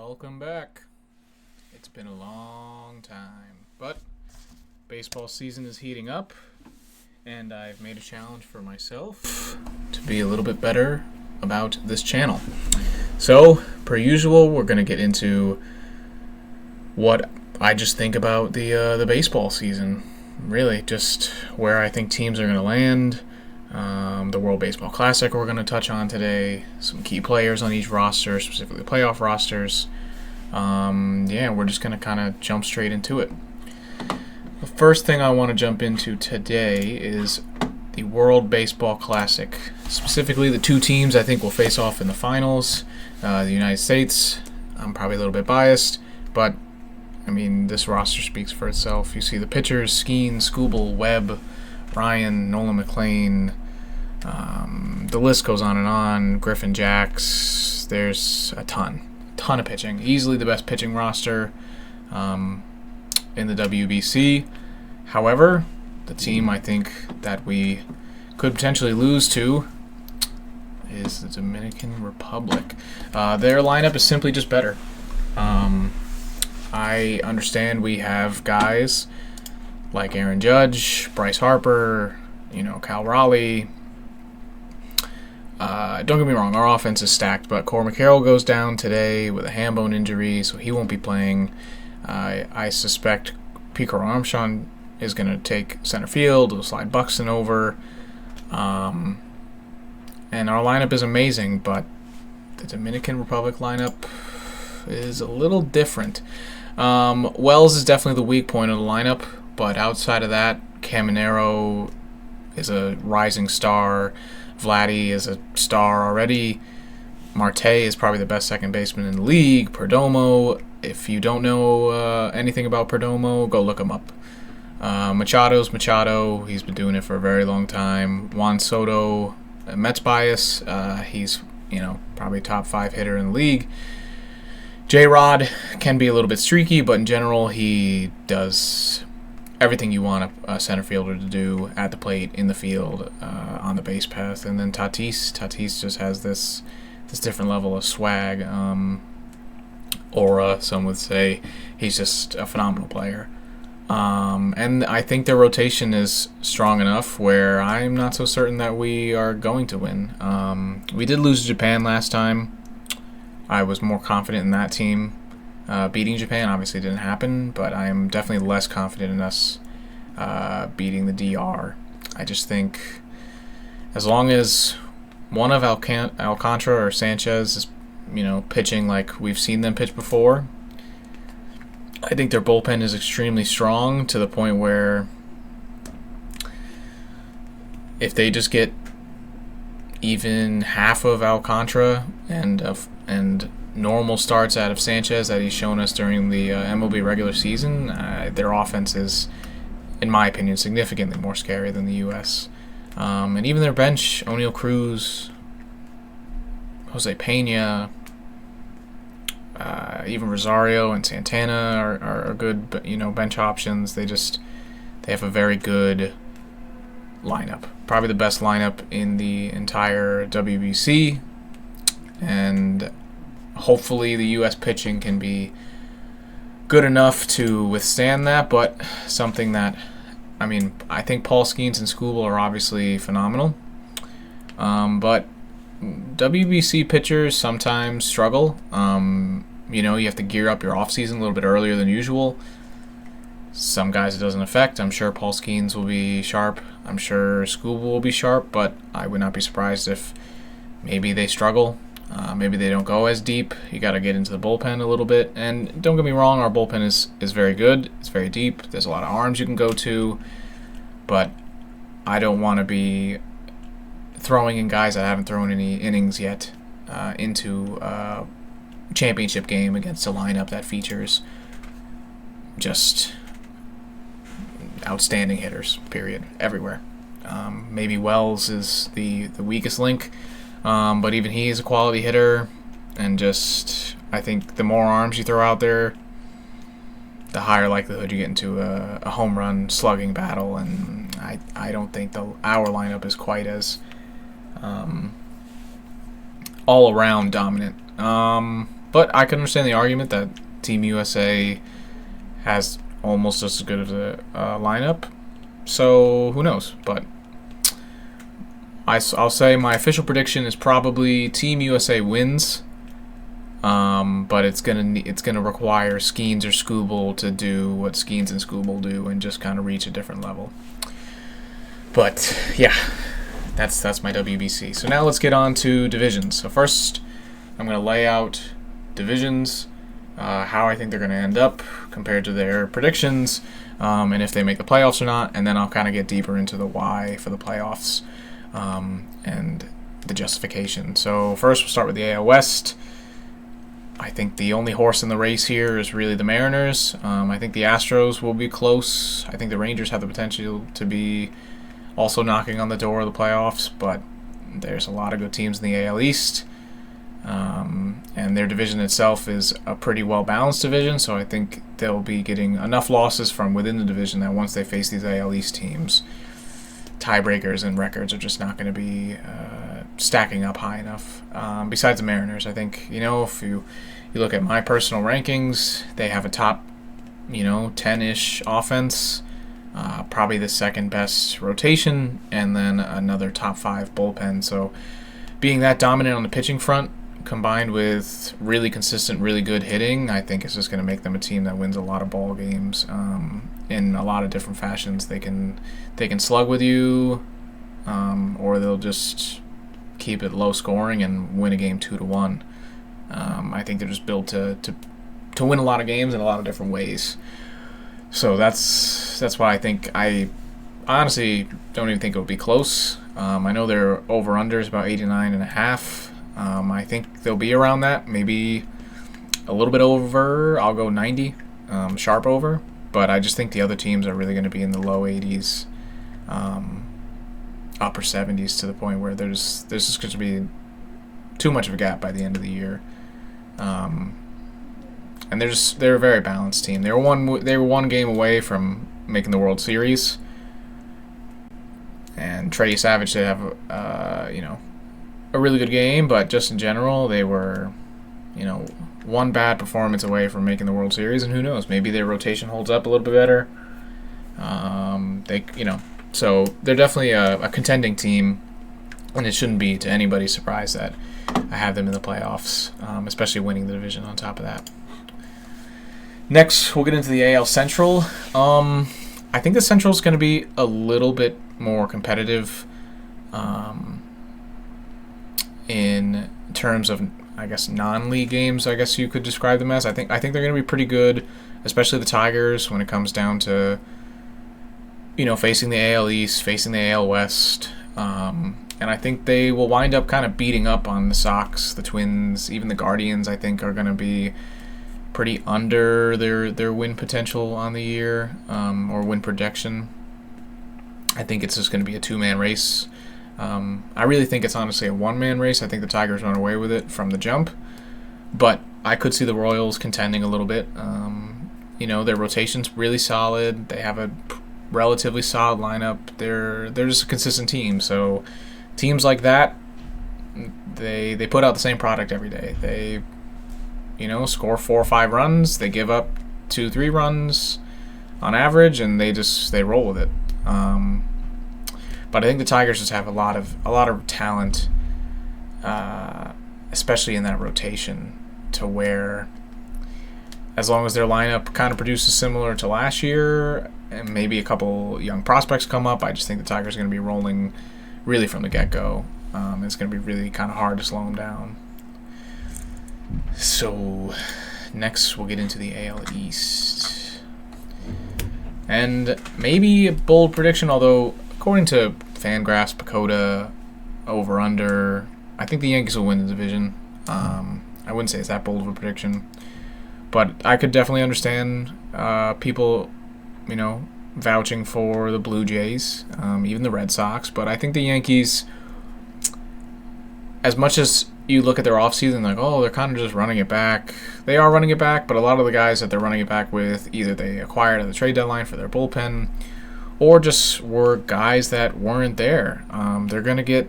Welcome back. It's been a long time, but baseball season is heating up, and I've made a challenge for myself to be a little bit better about this channel. So, per usual, we're going to get into what I just think about the baseball season. Really, just where I think teams are going to land. The World Baseball Classic we're going to touch on today. Some key players on each roster, specifically playoff rosters. We're just going to kind of jump straight into it. The first thing I want to jump into today is the World Baseball Classic. Specifically, the two teams I think will face off in the finals. The United States, I'm probably a little bit biased, but I mean, this roster speaks for itself. You see the pitchers: Skeen, Skubal, Webb, Ryan, Nolan McLean. The list goes on and on. Griffin, Jacks. There's a ton of pitching. Easily the best pitching roster in the WBC. However, the team I think that we could potentially lose to is the Dominican Republic. Their lineup is simply just better. I understand we have guys like Aaron Judge, Bryce Harper, Cal Raleigh. Don't get me wrong, our offense is stacked, but Corey McCarroll goes down today with a ham bone injury, so he won't be playing. I suspect Pico Armstrong is going to take center field. He'll slide Buxton over. And our lineup is amazing, but the Dominican Republic lineup is a little different. Wells is definitely the weak point of the lineup, but outside of that, Caminero is a rising star. Vladdy is a star already. Marte is probably the best second baseman in the league. Perdomo, if you don't know anything about Perdomo, go look him up. Machado's Machado. He's been doing it for a very long time. Juan Soto, Mets bias. He's probably top 5 hitter in the league. J-Rod can be a little bit streaky, but in general, he does everything you want a center fielder to do at the plate, in the field, on the base path. And then Tatis just has this different level of swag, aura, some would say. He's just a phenomenal player. And I think their rotation is strong enough where I'm not so certain that we are going to win. We did lose to Japan last time. I was more confident in that team beating Japan. Obviously, it didn't happen, but I am definitely less confident in us beating the DR. I just think as long as one of Alcantara or Sanchez is, pitching like we've seen them pitch before, I think their bullpen is extremely strong to the point where if they just get even half of Alcantara and normal starts out of Sanchez that he's shown us during the MLB regular season, their offense is, in my opinion, significantly more scary than the U.S. And even their bench, O'Neal Cruz, Jose Pena, even Rosario and Santana are good, bench options. They have a very good lineup. Probably the best lineup in the entire WBC. And hopefully the U.S. pitching can be good enough to withstand that, but something that, I think Paul Skeens and Skubal are obviously phenomenal. But WBC pitchers sometimes struggle. You have to gear up your offseason a little bit earlier than usual. Some guys it doesn't affect. I'm sure Paul Skeens will be sharp. I'm sure Skubal will be sharp, but I would not be surprised if maybe they struggle. Maybe they don't go as deep. You got to get into the bullpen a little bit. And don't get me wrong, our bullpen is very good. It's very deep. There's a lot of arms you can go to. But I don't want to be throwing in guys that haven't thrown any innings yet into a championship game against a lineup that features just outstanding hitters, period, everywhere. Maybe Wells is the weakest link. But even he is a quality hitter, and I think the more arms you throw out there, the higher likelihood you get into a home run slugging battle, and I don't think our lineup is quite as all-around dominant. But I can understand the argument that Team USA has almost just as good of a lineup. So who knows? But I'll say my official prediction is probably Team USA wins. But it's gonna require Skeens or Skubal to do what Skeens and Skubal do and just kind of reach a different level. But yeah, that's my WBC. So now let's get on to divisions. So first, I'm gonna lay out divisions, how I think they're gonna end up compared to their predictions, and if they make the playoffs or not. And then I'll kind of get deeper into the why for the playoffs, and the justification. So first, we'll start with the AL West. I think the only horse in the race here is really the Mariners. I think the Astros will be close. I think the Rangers have the potential to be also knocking on the door of the playoffs, but there's a lot of good teams in the AL East. And their division itself is a pretty well-balanced division, so I think they'll be getting enough losses from within the division that once they face these AL East teams, tiebreakers and records are just not going to be stacking up high enough. Besides the Mariners, I think, if you look at my personal rankings, they have a top, 10-ish offense, probably the second best rotation, and then another top 5 bullpen. So being that dominant on the pitching front, combined with really consistent, really good hitting, I think it's just going to make them a team that wins a lot of ball games in a lot of different fashions. They can slug with you, or they'll just keep it low scoring and win a game 2-1. I think they're just built to win a lot of games in a lot of different ways. So that's why I think. I honestly don't even think it would be close. I know their over/under is about 89.5. I think they'll be around that, maybe a little bit over. I'll go 90, sharp over. But I just think the other teams are really going to be in the low 80s, upper 70s, to the point where there's just going to be too much of a gap by the end of the year. And they're a very balanced team. They were one game away from making the World Series. And Trey Savage did have a really good game, but just in general, they were, one bad performance away from making the World Series, and who knows, maybe their rotation holds up a little bit better. So they're definitely a contending team, and it shouldn't be to anybody's surprise that I have them in the playoffs, especially winning the division on top of that. Next, we'll get into the AL Central. I think the Central is going to be a little bit more competitive in terms of, I guess, non-league games, I guess you could describe them as. I think they're going to be pretty good, especially the Tigers, when it comes down to, facing the AL East, facing the AL West. And I think they will wind up kind of beating up on the Sox, the Twins, even the Guardians, I think, are going to be pretty under their win potential on the year, or win projection. I think it's just going to be a two-man race. I really think it's honestly a one-man race. I think the Tigers run away with it from the jump. But I could see the Royals contending a little bit. Their rotation's really solid. They have a relatively solid lineup. They're just a consistent team. So teams like that, they put out the same product every day. They score 4 or 5 runs. They give up 2-3 runs on average, and they roll with it. But I think the Tigers just have a lot of talent, especially in that rotation, to where as long as their lineup kind of produces similar to last year, and maybe a couple young prospects come up, I just think the Tigers are going to be rolling really from the get-go. It's going to be really kind of hard to slow them down. So next we'll get into the AL East. And maybe a bold prediction, although according to Fangraphs, Pacoda, over/under, I think the Yankees will win the division. I wouldn't say it's that bold of a prediction, but I could definitely understand people, vouching for the Blue Jays, even the Red Sox. But I think the Yankees, as much as you look at their offseason, like, they're kind of just running it back. They are running it back, but a lot of the guys that they're running it back with, either they acquired at the trade deadline for their bullpen, or just were guys that weren't there. They're gonna get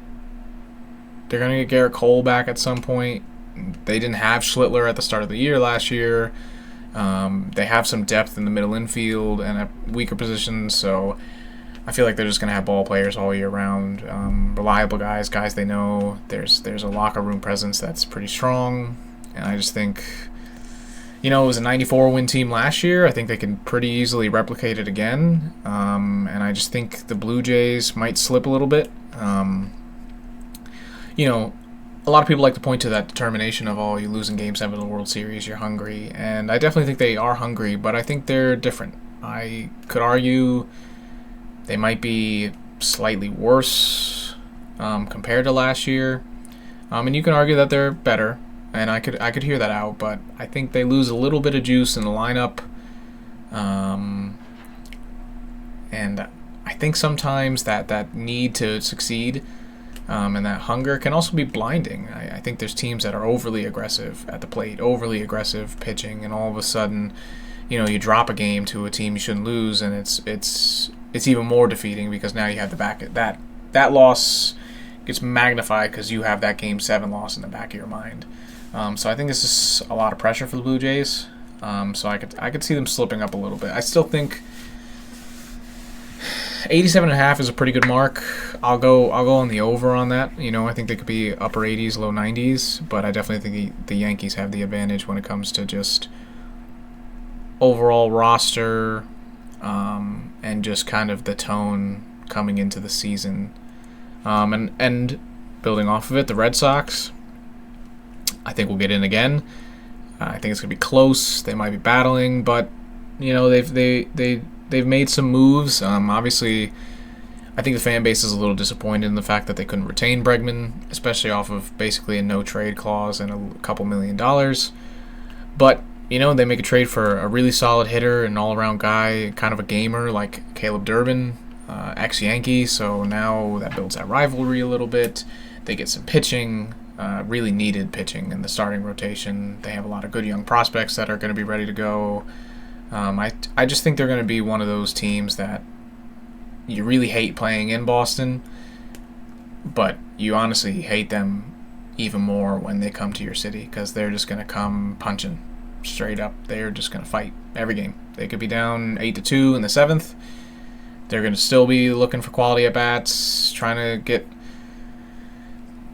Garrett Cole back at some point. They didn't have Schlittler at the start of the year last year. They have some depth in the middle infield and at weaker positions, so I feel like they're just going to have ball players all year round. Reliable guys they know. There's a locker room presence that's pretty strong, and I just think, it was a 94-win team last year. I think they can pretty easily replicate it again, and I just think the Blue Jays might slip a little bit. A lot of people like to point to that determination of, you lose in Game 7 of the World Series, you're hungry. And I definitely think they are hungry, but I think they're different. I could argue they might be slightly worse compared to last year. And you can argue that they're better, and I could hear that out, but I think they lose a little bit of juice in the lineup. And I think sometimes that need to succeed and that hunger can also be blinding. I think there's teams that are overly aggressive at the plate, overly aggressive pitching, and all of a sudden, you drop a game to a team you shouldn't lose, and it's even more defeating because now you have the back that loss gets magnified because you have that Game 7 loss in the back of your mind. So I think this is a lot of pressure for the Blue Jays. So I could see them slipping up a little bit. I still think 87.5 is a pretty good mark. I'll go on the over on that. I think they could be upper 80s, low 90s, but I definitely think the Yankees have the advantage when it comes to just overall roster and just kind of the tone coming into the season. And building off of it, the Red Sox, I think will get in again. I think it's gonna be close. They might be battling, but they've made some moves. Obviously, I think the fan base is a little disappointed in the fact that they couldn't retain Bregman, especially off of basically a no-trade clause and a couple $1 million. But, they make a trade for a really solid hitter, an all-around guy, kind of a gamer like Caleb Durbin, ex-Yankee, so now that builds that rivalry a little bit. They get some pitching, really needed pitching in the starting rotation. They have a lot of good young prospects that are going to be ready to go. I just think they're going to be one of those teams that you really hate playing in Boston, but you honestly hate them even more when they come to your city because they're just going to come punching straight up. They're just going to fight every game. They could be down 8-2 in the 7th. They're going to still be looking for quality at bats, trying to get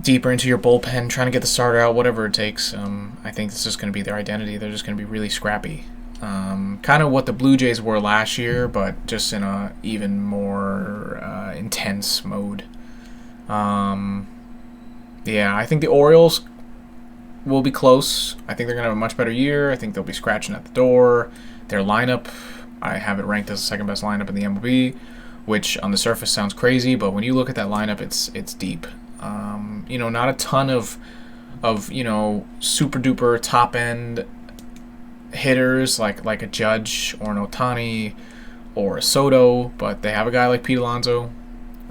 deeper into your bullpen, trying to get the starter out, whatever it takes. I think this is going to be their identity. They're just going to be really scrappy. Kind of what the Blue Jays were last year, but just in a even more intense mode. I think the Orioles will be close. I think they're going to have a much better year. I think they'll be scratching at the door. Their lineup, I have it ranked as the second best lineup in the MLB, which on the surface sounds crazy, but when you look at that lineup, it's deep. Not a ton of super duper top end hitters like a Judge or an Ohtani or a Soto, but they have a guy like Pete Alonso.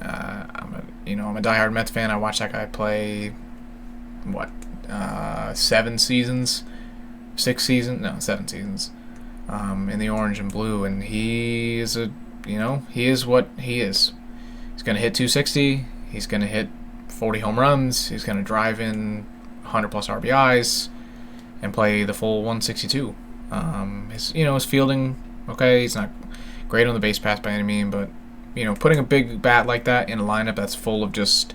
I'm a diehard Mets fan. I watched that guy play 7 seasons in the orange and blue, and he is what he is. He's going to hit 260. He's going to hit 40 home runs. He's going to drive in 100 plus RBIs and play the full 162. His fielding, okay, he's not great on the base pass by any means, but putting a big bat like that in a lineup that's full of just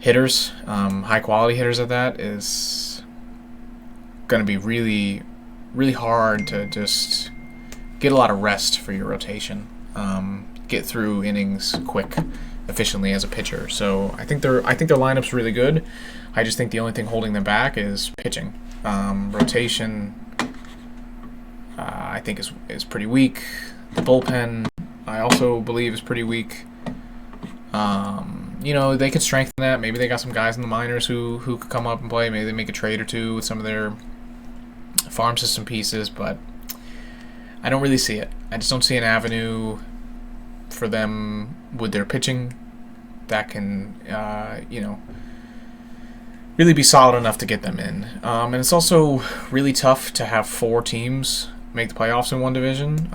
hitters, high quality hitters at that, is going to be really, really hard to just get a lot of rest for your rotation, get through innings quick, efficiently as a pitcher. So I think their lineup's really good. I just think the only thing holding them back is pitching. Rotation, I think is pretty weak. The bullpen, I also believe, is pretty weak. They could strengthen that. Maybe they got some guys in the minors who could come up and play. Maybe they make a trade or two with some of their farm system pieces, but I don't really see it. I just don't see an avenue for them with their pitching that can, really be solid enough to get them in. And it's also really tough to have 4 teams make the playoffs in one division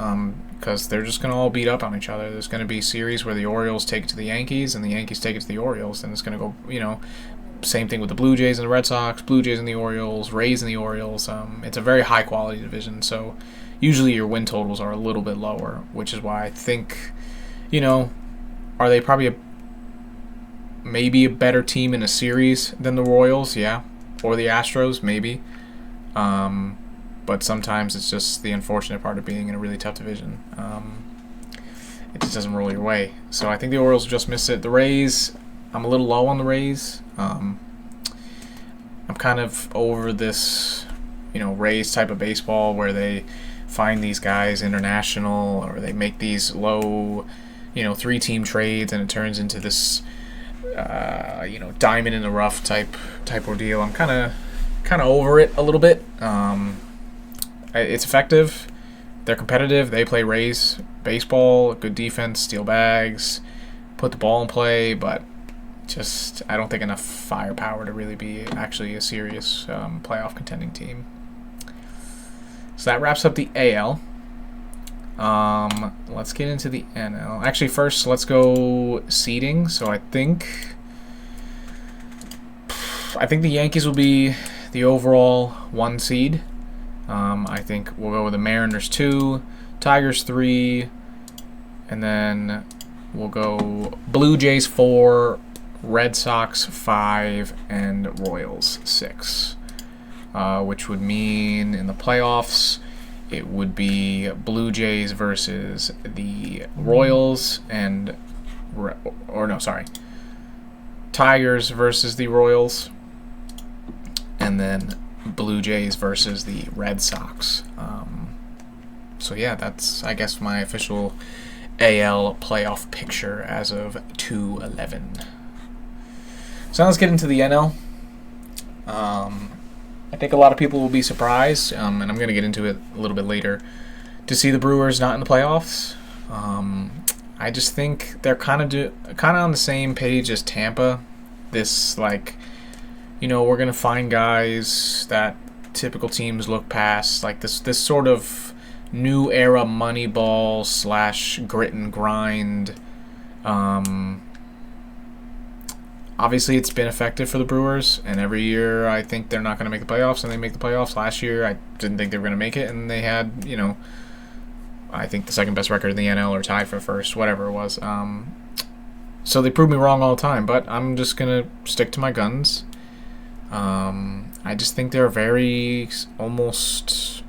because they're just going to all beat up on each other. There's going to be series where the Orioles take it to the Yankees and the Yankees take it to the Orioles, and it's going to go, Same thing with the Blue Jays and the Red Sox, Blue Jays and the Orioles, Rays and the Orioles. It's a very high quality division, so usually your win totals are a little bit lower, which is why I think, are they probably maybe a better team in a series than the Royals? Yeah. Or the Astros? Maybe. But sometimes it's just the unfortunate part of being in a really tough division. It just doesn't roll your way. So I think the Orioles just missed it. The Rays, I'm a little low on the Rays. I'm kind of over this, Rays type of baseball where they find these guys international, or they make these low, 3-team trades, and it turns into this, diamond in the rough type ordeal. I'm kind of over it a little bit. It's effective. They're competitive. They play Rays baseball, good defense, steal bags, put the ball in play, but just I don't think enough firepower to really be actually a serious playoff contending team. So that wraps up the AL. Let's get into the NL. Actually, first let's go seeding. So I think the Yankees will be the overall 1 seed. I think we'll go with the Mariners 2, Tigers 3, and then we'll go Blue Jays 4, Red Sox 5, and Royals 6. Which would mean in the playoffs it would be Blue Jays versus the Royals Tigers versus the Royals, and then Blue Jays versus the Red Sox. So yeah, that's I guess my official AL playoff picture as of 2/11. So now let's get into the NL. I think a lot of people will be surprised, and I'm going to get into it a little bit later, to see the Brewers not in the playoffs. I just think they're kind of on the same page as Tampa. This we're going to find guys that typical teams look past, like this sort of new era Moneyball / grit and grind. Obviously, it's been effective for the Brewers, and every year I think they're not going to make the playoffs, and they make the playoffs. Last year, I didn't think they were going to make it, and they had, I think the second best record in the NL, or tied for first, whatever it was. So they proved me wrong all the time, but I'm just going to stick to my guns. I just think they're very, almost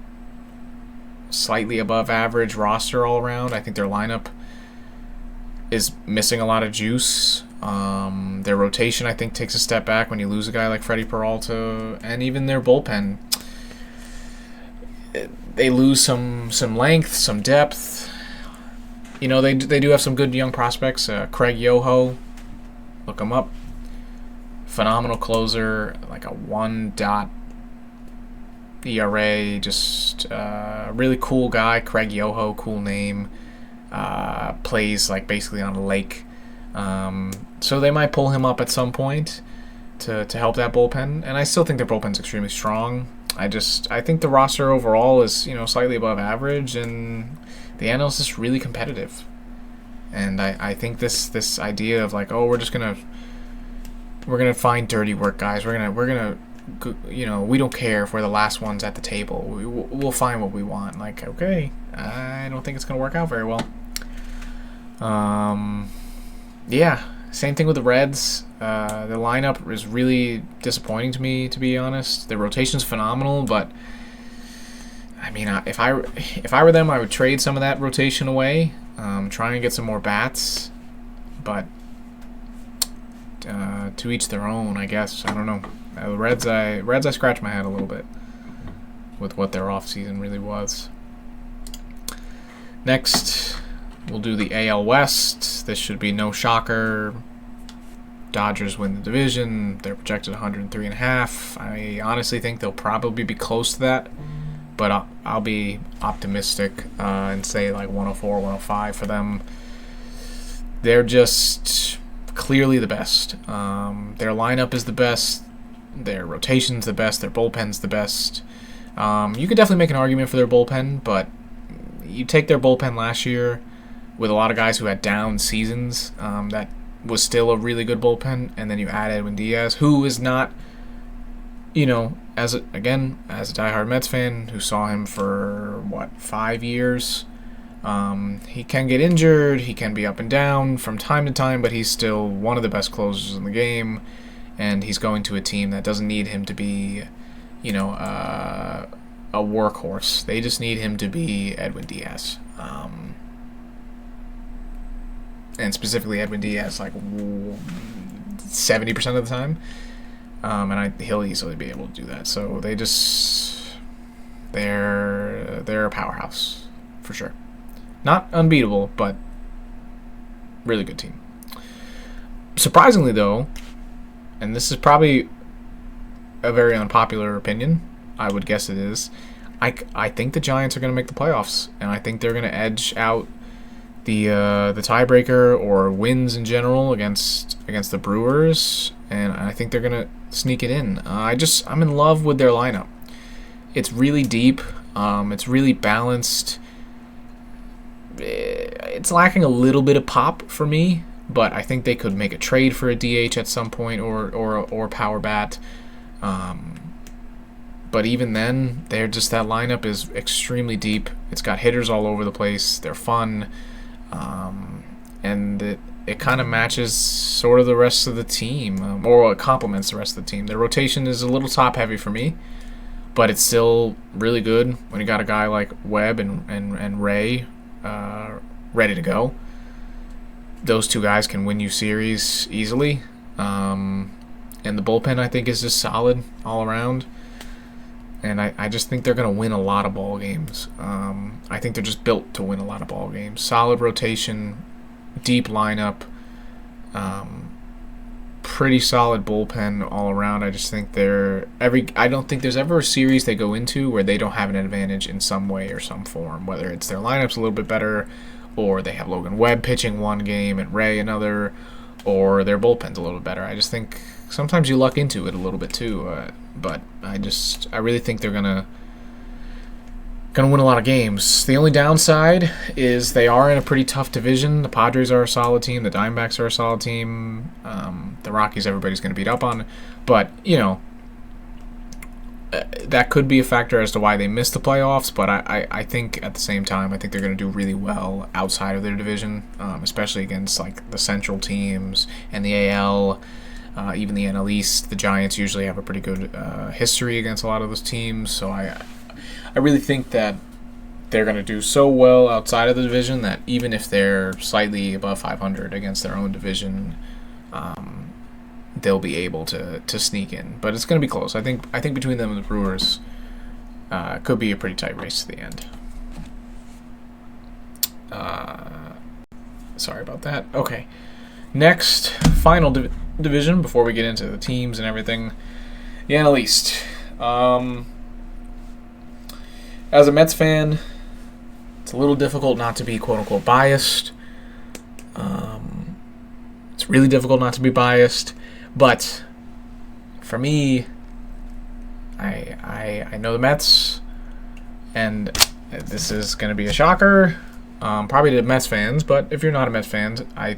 slightly above average roster all around. I think their lineup is missing a lot of juice. Their rotation, I think, takes a step back when you lose a guy like Freddie Peralta, and even their bullpen. They lose some length, some depth. They do have some good young prospects. Craig Yoho, look him up. Phenomenal closer, like a 1. ERA, just really cool guy. Craig Yoho, cool name. Plays like basically on a lake. So they might pull him up at some point to help that bullpen, and I still think their bullpen's extremely strong. I think the roster overall is slightly above average, and the NL is just really competitive. And I think this idea of we're gonna find dirty work guys. We're gonna we don't care if we're the last ones at the table. We'll find what we want. Okay, I don't think it's gonna work out very well. Yeah, same thing with the Reds. The lineup is really disappointing to me, to be honest. The rotation's phenomenal, but I mean, if I were them, I would trade some of that rotation away, try and get some more bats. But to each their own, I guess. I don't know. The Reds, I scratch my head a little bit with what their offseason really was. Next, we'll do the AL West. This should be no shocker. Dodgers win the division. They're projected 103.5. I honestly think they'll probably be close to that, but I'll be optimistic and say 104, 105 for them. They're just clearly the best. Their lineup is the best. Their rotation's the best. Their bullpen's the best. You could definitely make an argument for their bullpen, but you take their bullpen last year with a lot of guys who had down seasons that was still a really good bullpen, and then you add Edwin Diaz, who is not, as a diehard Mets fan who saw him for 5 years. He can get injured, he can be up and down from time to time, but he's still one of the best closers in the game, and he's going to a team that doesn't need him to be, a workhorse. They just need him to be Edwin Diaz. And specifically Edwin Diaz, 70% of the time. And he'll easily be able to do that. So they're a powerhouse, for sure. Not unbeatable, but really good team. Surprisingly, though, and this is probably a very unpopular opinion, I would guess it is, I think the Giants are going to make the playoffs, and I think they're going to edge out the tiebreaker or wins in general against the Brewers, and I think they're going to sneak it in. I'm in love with their lineup. It's really deep. It's really balanced. It's lacking a little bit of pop for me, but I think they could make a trade for a DH at some point or power bat. But even then, that lineup is extremely deep. It's got hitters all over the place. They're fun, and it kind of matches sort of the rest of the team, or it complements the rest of the team. Their rotation is a little top heavy for me, but it's still really good when you got a guy like Webb and Ray ready to go. Those two guys can win you series easily. And the bullpen, I think, is just solid all around. And I just think they're going to win a lot of ball games. I think they're just built to win a lot of ball games. Solid rotation, deep lineup, pretty solid bullpen all around. I just think I don't think there's ever a series they go into where they don't have an advantage in some way or some form, whether it's their lineup's a little bit better, or they have Logan Webb pitching one game and Ray another, or their bullpen's a little bit better. I just think sometimes you luck into it a little bit too, but I really think they're gonna win a lot of games. The only downside is they are in a pretty tough division. The Padres are a solid team. The Diamondbacks are a solid team. The Rockies, everybody's going to beat up on. But, that could be a factor as to why they missed the playoffs. But I think at the same time, I think they're going to do really well outside of their division, especially against the Central teams and the AL. Even the NL East. The Giants usually have a pretty good history against a lot of those teams. So I really think that they're going to do so well outside of the division that even if they're slightly above 500 against their own division, they'll be able to sneak in. But it's going to be close. I think between them and the Brewers, could be a pretty tight race to the end. Sorry about that. Okay. Next, final division before we get into the teams and everything. The NL East. As a Mets fan, it's a little difficult not to be quote-unquote biased. It's really difficult not to be biased. But for me, I know the Mets, and this is going to be a shocker, probably to Mets fans, but if you're not a Mets fan, I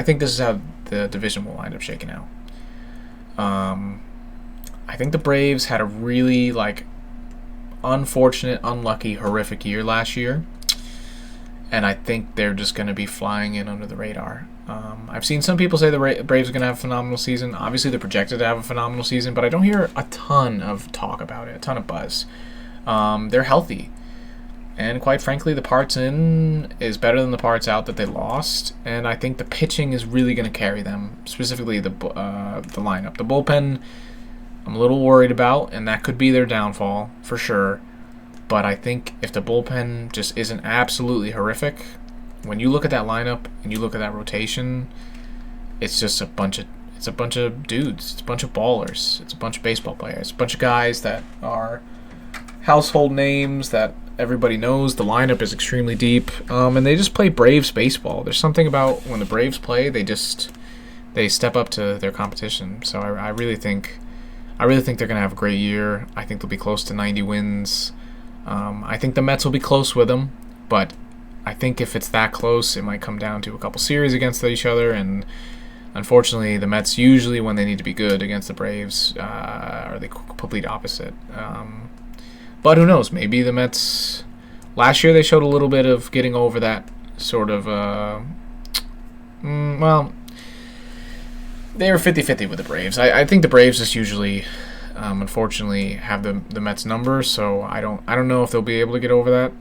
think this is how the division will wind up shaking out. I think the Braves had a really, unfortunate, unlucky, horrific year last year, and I think they're just going to be flying in under the radar. I've seen some people say the Braves are going to have a phenomenal season. Obviously, they're projected to have a phenomenal season, but I don't hear a ton of talk about it, a ton of buzz. They're healthy, and quite frankly, the parts in is better than the parts out that they lost, and I think the pitching is really going to carry them, specifically the lineup. The bullpen, I'm a little worried about, and that could be their downfall for sure. But I think if the bullpen just isn't absolutely horrific, when you look at that lineup and you look at that rotation, it's just a bunch of dudes. It's a bunch of ballers. It's a bunch of baseball players. It's a bunch of guys that are household names that everybody knows. The lineup is extremely deep, and they just play Braves baseball. There's something about when the Braves play, they step up to their competition. So I really think they're going to have a great year. I think they'll be close to 90 wins. I think the Mets will be close with them, but I think if it's that close, it might come down to a couple series against each other, and Unfortunately, the Mets usually, when they need to be good against the Braves, are the complete opposite. But who knows? Maybe the Mets last year they showed a little bit of getting over that sort of. Well, they were 50-50 with the Braves. I think the Braves just usually, unfortunately, have the Mets number. So I don't know if they'll be able to get over that.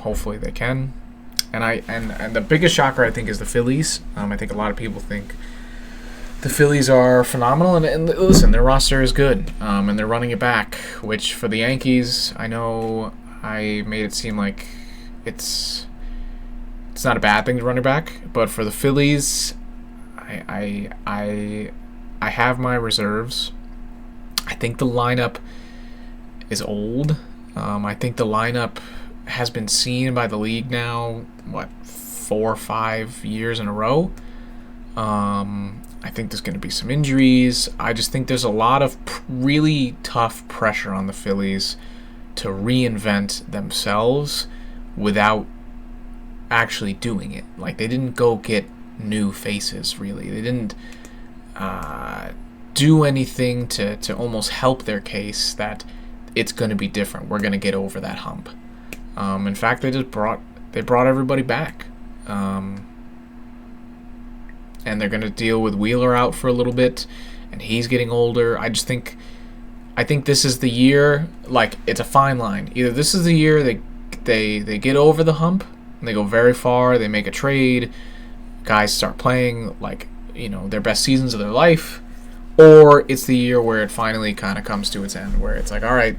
Hopefully they can. And the biggest shocker I think is the Phillies. I think a lot of people think the Phillies are phenomenal, and listen, their roster is good, and they're running it back. Which for the Yankees, I know I made it seem like it's not a bad thing to run it back, but for the Phillies, I have my reserves. I think the lineup is old. I think the lineup has been seen by the league now, 4 or 5 years in a row. I think there's going to be some injuries. I just think there's a lot of really tough pressure on the Phillies to reinvent themselves without actually doing it. Like, they didn't go get new faces, really. They didn't do anything to almost help their case that it's going to be different. We're going to get over that hump. In fact, they brought everybody back. And they're going to deal with Wheeler out for a little bit, and he's getting older. I think this is the year. Like, it's a fine line. Either this is the year they get over the hump and they go very far, they make a trade, guys start playing like, their best seasons of their life, or it's the year where it finally kind of comes to its end, where it's like, all right,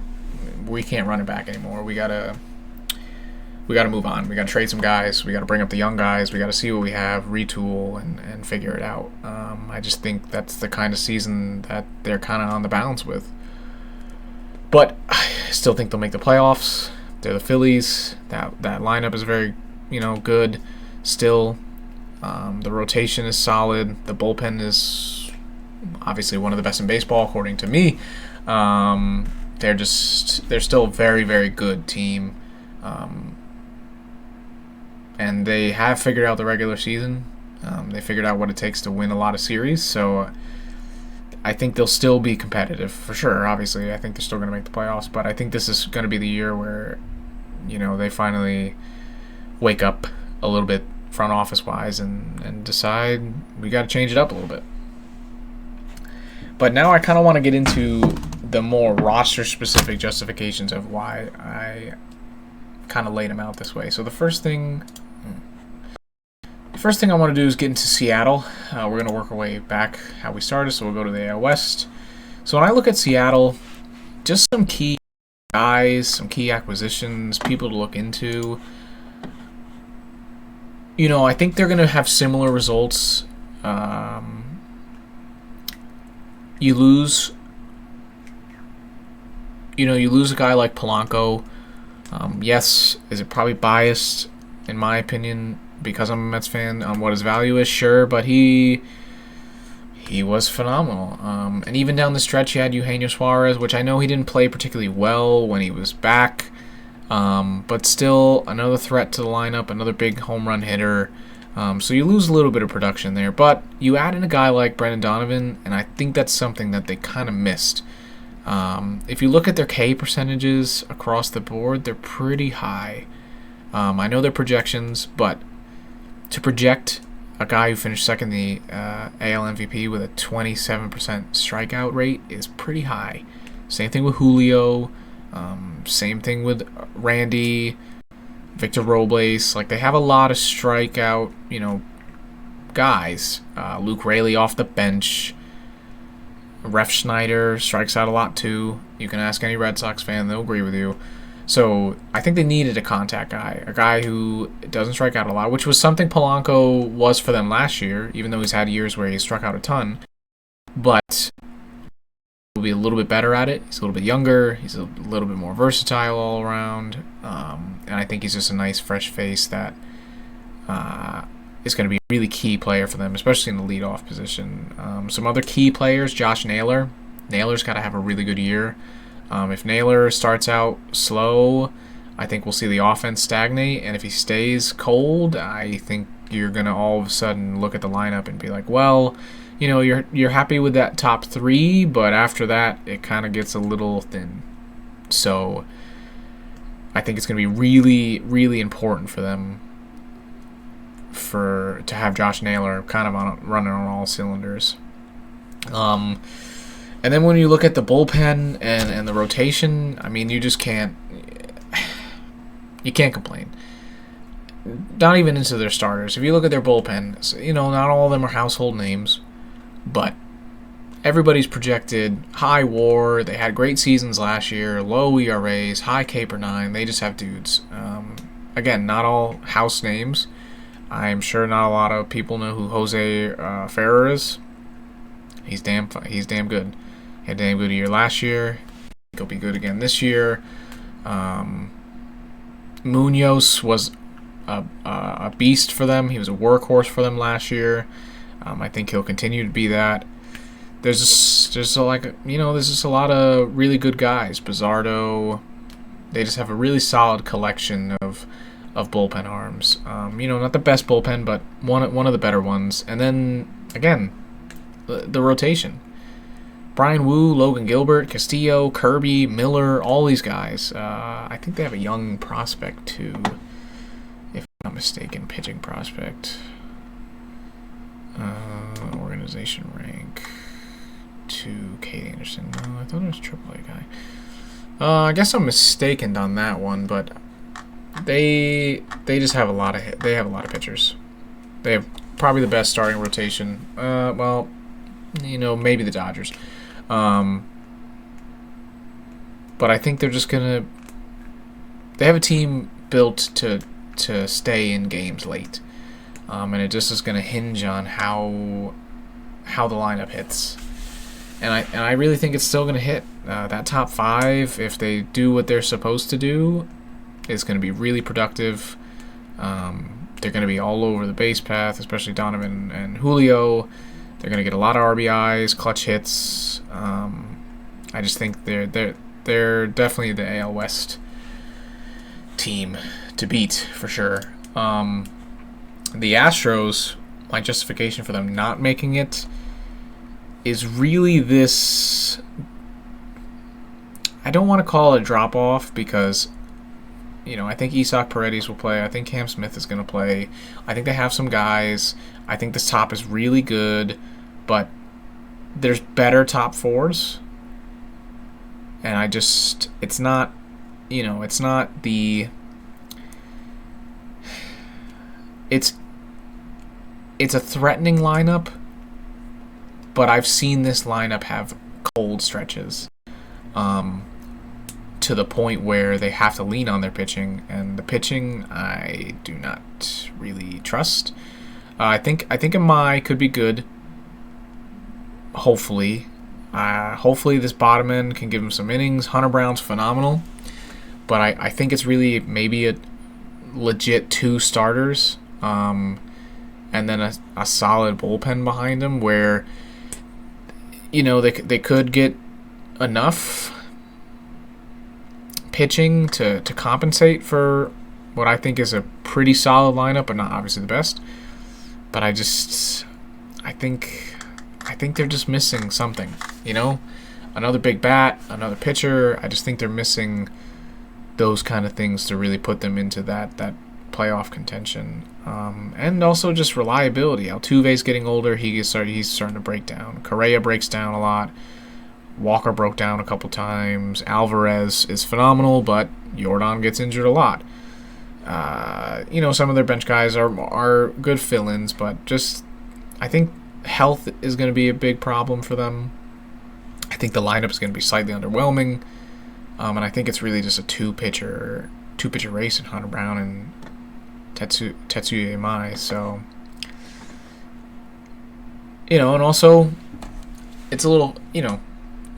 we can't run it back anymore. We gotta move on. We got to trade some guys. We got to bring up the young guys. We got to see what we have, retool, and figure it out. I just think that's the kind of season that they're kind of on the balance with. But I still think they'll make the playoffs. They're the Phillies. That lineup is very, good still. The rotation is solid. The bullpen is obviously one of the best in baseball, according to me. They're still a very, very good team. And they have figured out the regular season. They figured out what it takes to win a lot of series. So I think they'll still be competitive for sure. Obviously, I think they're still going to make the playoffs. But I think this is going to be the year where, they finally wake up a little bit front office wise and decide we got to change it up a little bit. But now I kind of want to get into the more roster specific justifications of why I kind of laid them out this way. So the first thing I want to do is get into Seattle. We're going to work our way back how we started, so we'll go to the AL West. So when I look at Seattle, just some key guys, some key acquisitions, people to look into. I think they're going to have similar results. You lose a guy like Polanco. Yes, is it probably biased, in my opinion, because I'm a Mets fan, on what his value is? Sure, but he was phenomenal. And even down the stretch, he had Eugenio Suarez, which I know he didn't play particularly well when he was back, but still another threat to the lineup, another big home run hitter. So you lose a little bit of production there, but you add in a guy like Brendan Donovan, and I think that's something that they kind of missed. If you look at their K percentages across the board, they're pretty high. I know their projections, but to project a guy who finished second in the AL MVP with a 27% strikeout rate is pretty high. Same thing with Julio. Same thing with Randy, Victor Robles. Like, they have a lot of strikeout, guys. Luke Raley off the bench. Ref Schneider strikes out a lot too. You can ask any Red Sox fan, they'll agree with you. So I think they needed a contact guy, a guy who doesn't strike out a lot, which was something Polanco was for them last year, even though he's had years where he struck out a ton. But he'll be a little bit better at it. He's a little bit younger. He's a little bit more versatile all around. And I think he's just a nice, fresh face that is going to be a really key player for them, especially in the leadoff position. Some other key players, Josh Naylor. Naylor's got to have a really good year. If Naylor starts out slow, I think we'll see the offense stagnate. And if he stays cold, I think, you're gonna all of a sudden look at the lineup and be like, well, you know, you're happy with that top 3, but after that it kind of gets a little thin. So I think it's gonna be really, really important for them to have Josh Naylor kind of running on all cylinders. And then when you look at the bullpen and the rotation, I mean, you just can't complain. Not even into their starters. If you look at their bullpen, you know, not all of them are household names, but everybody's projected high WAR. They had great seasons last year, low ERAs, high K/9. They just have dudes. Again, not all house names. I'm sure not a lot of people know who Jose Ferrer is. He's damn good. He had a damn good year last year. He'll be good again this year. Munoz was a beast for them. He was a workhorse for them last year. I think he'll continue to be that. There's just a lot of really good guys. Bizardo. They just have a really solid collection of bullpen arms. Not the best bullpen, but one of the better ones. And then again, the rotation. Brian Wu, Logan Gilbert, Castillo, Kirby, Miller, all these guys. I think they have a young prospect too, if I'm not mistaken, pitching prospect. Organization rank 2, Kate Anderson. No, I thought it was AAA guy. I guess I'm mistaken on that one, but they just have a lot of pitchers. They have probably the best starting rotation. Maybe the Dodgers. But I think they're just gonna. They have a team built to stay in games late, and it just is gonna hinge on how the lineup hits. And I really think it's still gonna hit. That top 5, if they do what they're supposed to do, is gonna be really productive. They're gonna be all over the base path, especially Donovan and Julio. They're gonna get a lot of RBIs, clutch hits. I just think they're definitely the AL West team to beat for sure. The Astros, my justification for them not making it is really this. I don't want to call it a drop off because, I think Isaac Paredes will play. I think Cam Smith is going to play. I think they have some guys. I think this top is really good, but there's better top 4s. And it's not the. It's a threatening lineup, but I've seen this lineup have cold stretches. To the point where they have to lean on their pitching, and the pitching I do not really trust. I think Amai could be good. Hopefully this bottom end can give him some innings. Hunter Brown's phenomenal, but I think it's really maybe a legit 2 starters, and then a solid bullpen behind him where they could get enough pitching to compensate for what I think is a pretty solid lineup, but not obviously the best. But I think they're just missing something, another big bat, another pitcher. I just think they're missing those kind of things to really put them into that playoff contention. And also just reliability. Altuve's getting older. He's starting to break down. Correa breaks down a lot. Walker broke down a couple times. Alvarez is phenomenal, but Jordan gets injured a lot. Some of their bench guys are good fill-ins, but just I think health is going to be a big problem for them. I think the lineup is going to be slightly underwhelming, and I think it's really just a two-pitcher race in Hunter Brown and Tetsuya Imai. So, and also it's a little,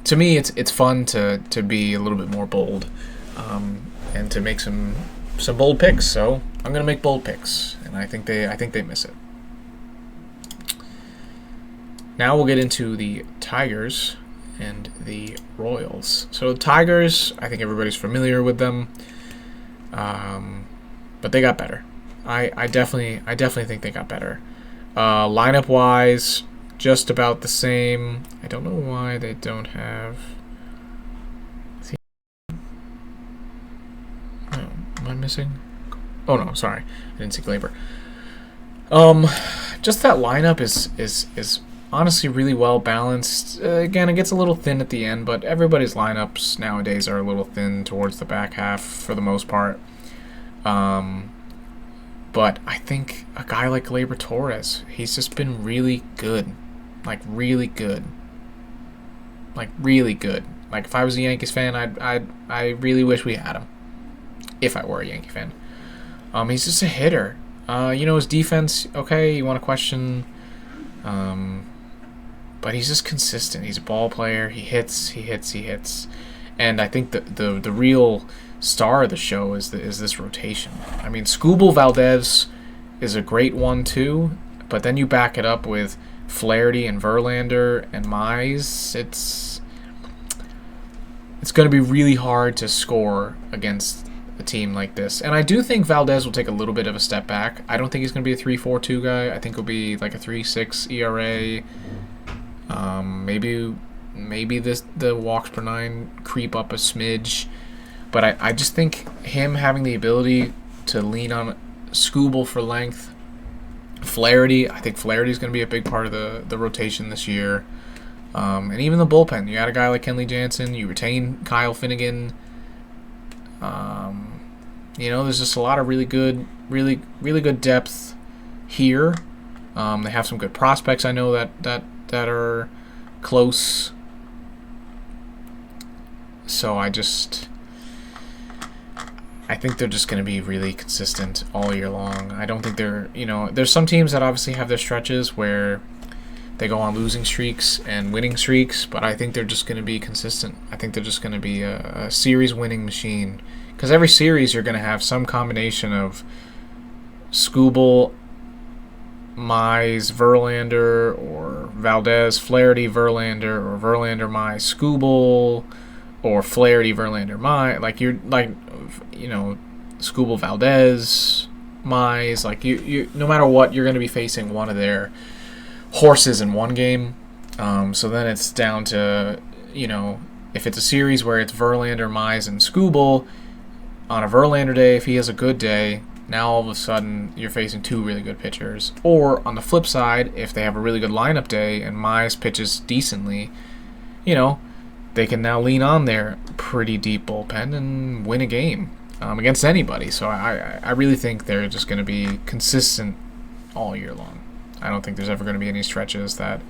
to me, it's fun to be a little bit more bold, and to make some bold picks. So I'm gonna make bold picks, and I think they miss it. Now we'll get into the Tigers and the Royals. So the Tigers, I think everybody's familiar with them, but they got better. I definitely think they got better. Lineup wise, just about the same. I don't know why they don't have. Oh, am I missing? Oh no, sorry, I didn't see Glaber. Just that lineup is honestly really well balanced. Again, it gets a little thin at the end, but everybody's lineups nowadays are a little thin towards the back half for the most part. But I think a guy like Gleyber Torres, he's just been really good. Like, really good. Like, really good. Like, if I was a Yankees fan, I really wish we had him. If I were a Yankee fan. He's just a hitter. His defense, okay, you want to question. But he's just consistent. He's a ball player. He hits. And I think the real star of the show is this rotation. I mean, Skubal Valdez is a great one too, but then you back it up with Flaherty and Verlander and Mize. It's going to be really hard to score against a team like this. And I do think Valdez will take a little bit of a step back. I don't think he's going to be a 3.42 guy. I think he'll be like a 3.6 ERA. Maybe the walks per nine creep up a smidge. But I just think him having the ability to lean on Skubal for length, Flaherty, I think Flaherty is going to be a big part of the rotation this year. And even the bullpen. You got a guy like Kenley Jansen. You retain Kyle Finnegan. There's just a lot of really good depth here. They have some good prospects. I know that are close. So I think they're just going to be really consistent all year long. I don't think there's some teams that obviously have their stretches where they go on losing streaks and winning streaks, but I think they're just going to be consistent. I think they're just going to be a series winning machine. Because every series you're going to have some combination of Skubal, Mize, Verlander, or Valdez, Flaherty, Verlander, or Verlander, Mize, Skubal, or Flaherty, Verlander, Mize. Skubal, Valdez, Mize. You no matter what, you're going to be facing one of their horses in one game. So then it's down to, if it's a series where it's Verlander, Mize, and Skubal, on a Verlander day, if he has a good day, now all of a sudden you're facing two really good pitchers. Or on the flip side, if they have a really good lineup day and Mize pitches decently, they can now lean on their pretty deep bullpen and win a game against anybody. So I really think they're just going to be consistent all year long. I don't think there's ever going to be any stretches that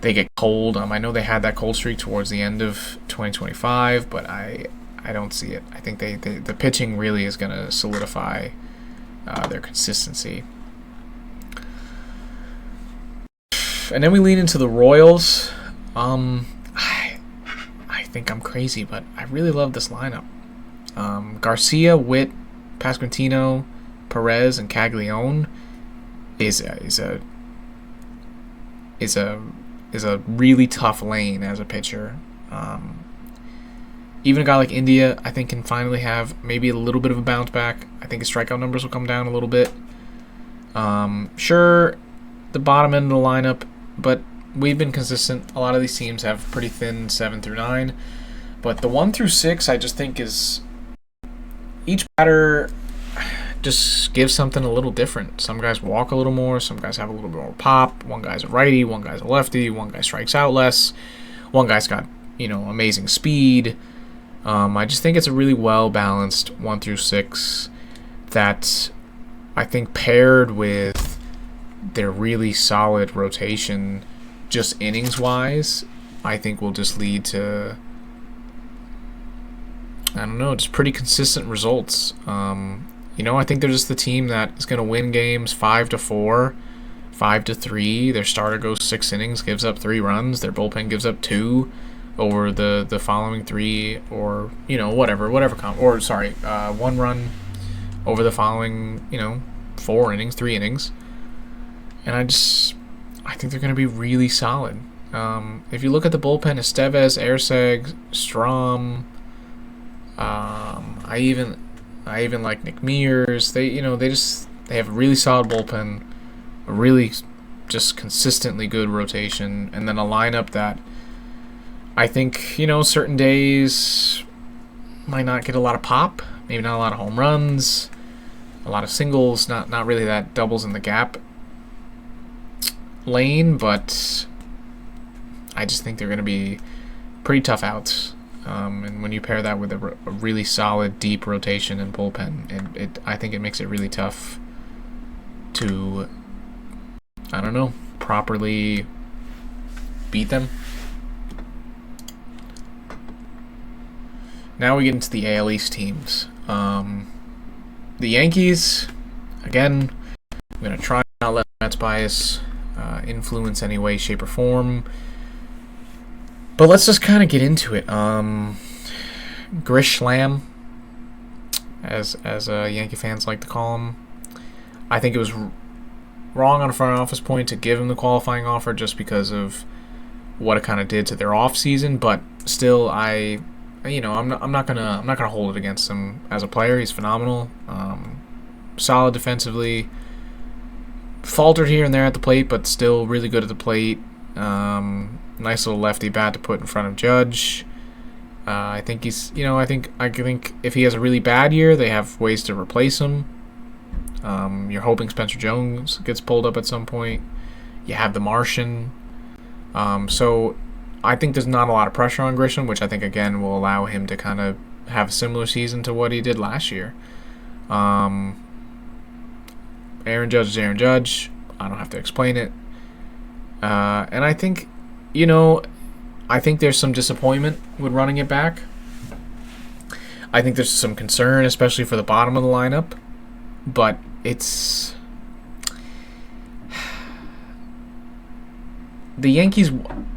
they get cold. I know they had that cold streak towards the end of 2025, but I don't see it. I think the pitching really is going to solidify their consistency. And then we lean into the Royals. I think I'm crazy, but I really love this lineup. Garcia, Witt, Pasquantino, Perez, and Caglione is a really tough lane as a pitcher. Even a guy like India, I think, can finally have maybe a little bit of a bounce back. I think his strikeout numbers will come down a little bit. Sure, the bottom end of the lineup, but we've been consistent. A lot of these teams have pretty thin 7 through 9. But the 1 through 6, I just think is each batter just gives something a little different. Some guys walk a little more. Some guys have a little bit more pop. One guy's a righty. One guy's a lefty. One guy strikes out less. One guy's got, amazing speed. I just think it's a really well-balanced 1 through 6 that I think paired with their really solid rotation, just innings-wise, I think will just lead to, just pretty consistent results. I think they're just the team that is going to win games 5-4, 5-3. Their starter goes 6 innings, gives up 3 runs. Their bullpen gives up 2 over the following 3, or whatever. 1 run over the following 4 innings, 3 innings. And I think they're going to be really solid. If you look at the bullpen, Estevez, Erseg, Strom, I even like Nick Mears. They have a really solid bullpen, a really just consistently good rotation, and then a lineup that I think, certain days might not get a lot of pop, maybe not a lot of home runs, a lot of singles, not really that doubles in the gap lane, but I just think they're going to be pretty tough outs. And when you pair that with a really solid, deep rotation and bullpen, I think it makes it really tough to, properly beat them. Now we get into the AL East teams. The Yankees, again, I'm going to try not let Mets bias influence any way, shape, or form. But let's just kind of get into it. Grish Slam, as Yankee fans like to call him, I think it was wrong on a front office point to give him the qualifying offer just because of what it kind of did to their off season. But still, I'm not gonna hold it against him as a player. He's phenomenal, solid defensively. Faltered here and there at the plate, but still really good at the plate. Nice little lefty bat to put in front of Judge. I think he's, I think if he has a really bad year, they have ways to replace him. You're hoping Spencer Jones gets pulled up at some point. You have the Martian. So I think there's not a lot of pressure on Grisham, which I think, again, will allow him to kind of have a similar season to what he did last year. Aaron Judge is Aaron Judge. I don't have to explain it. And I think, I think there's some disappointment with running it back. I think there's some concern, especially for the bottom of the lineup. But it's... The Yankees...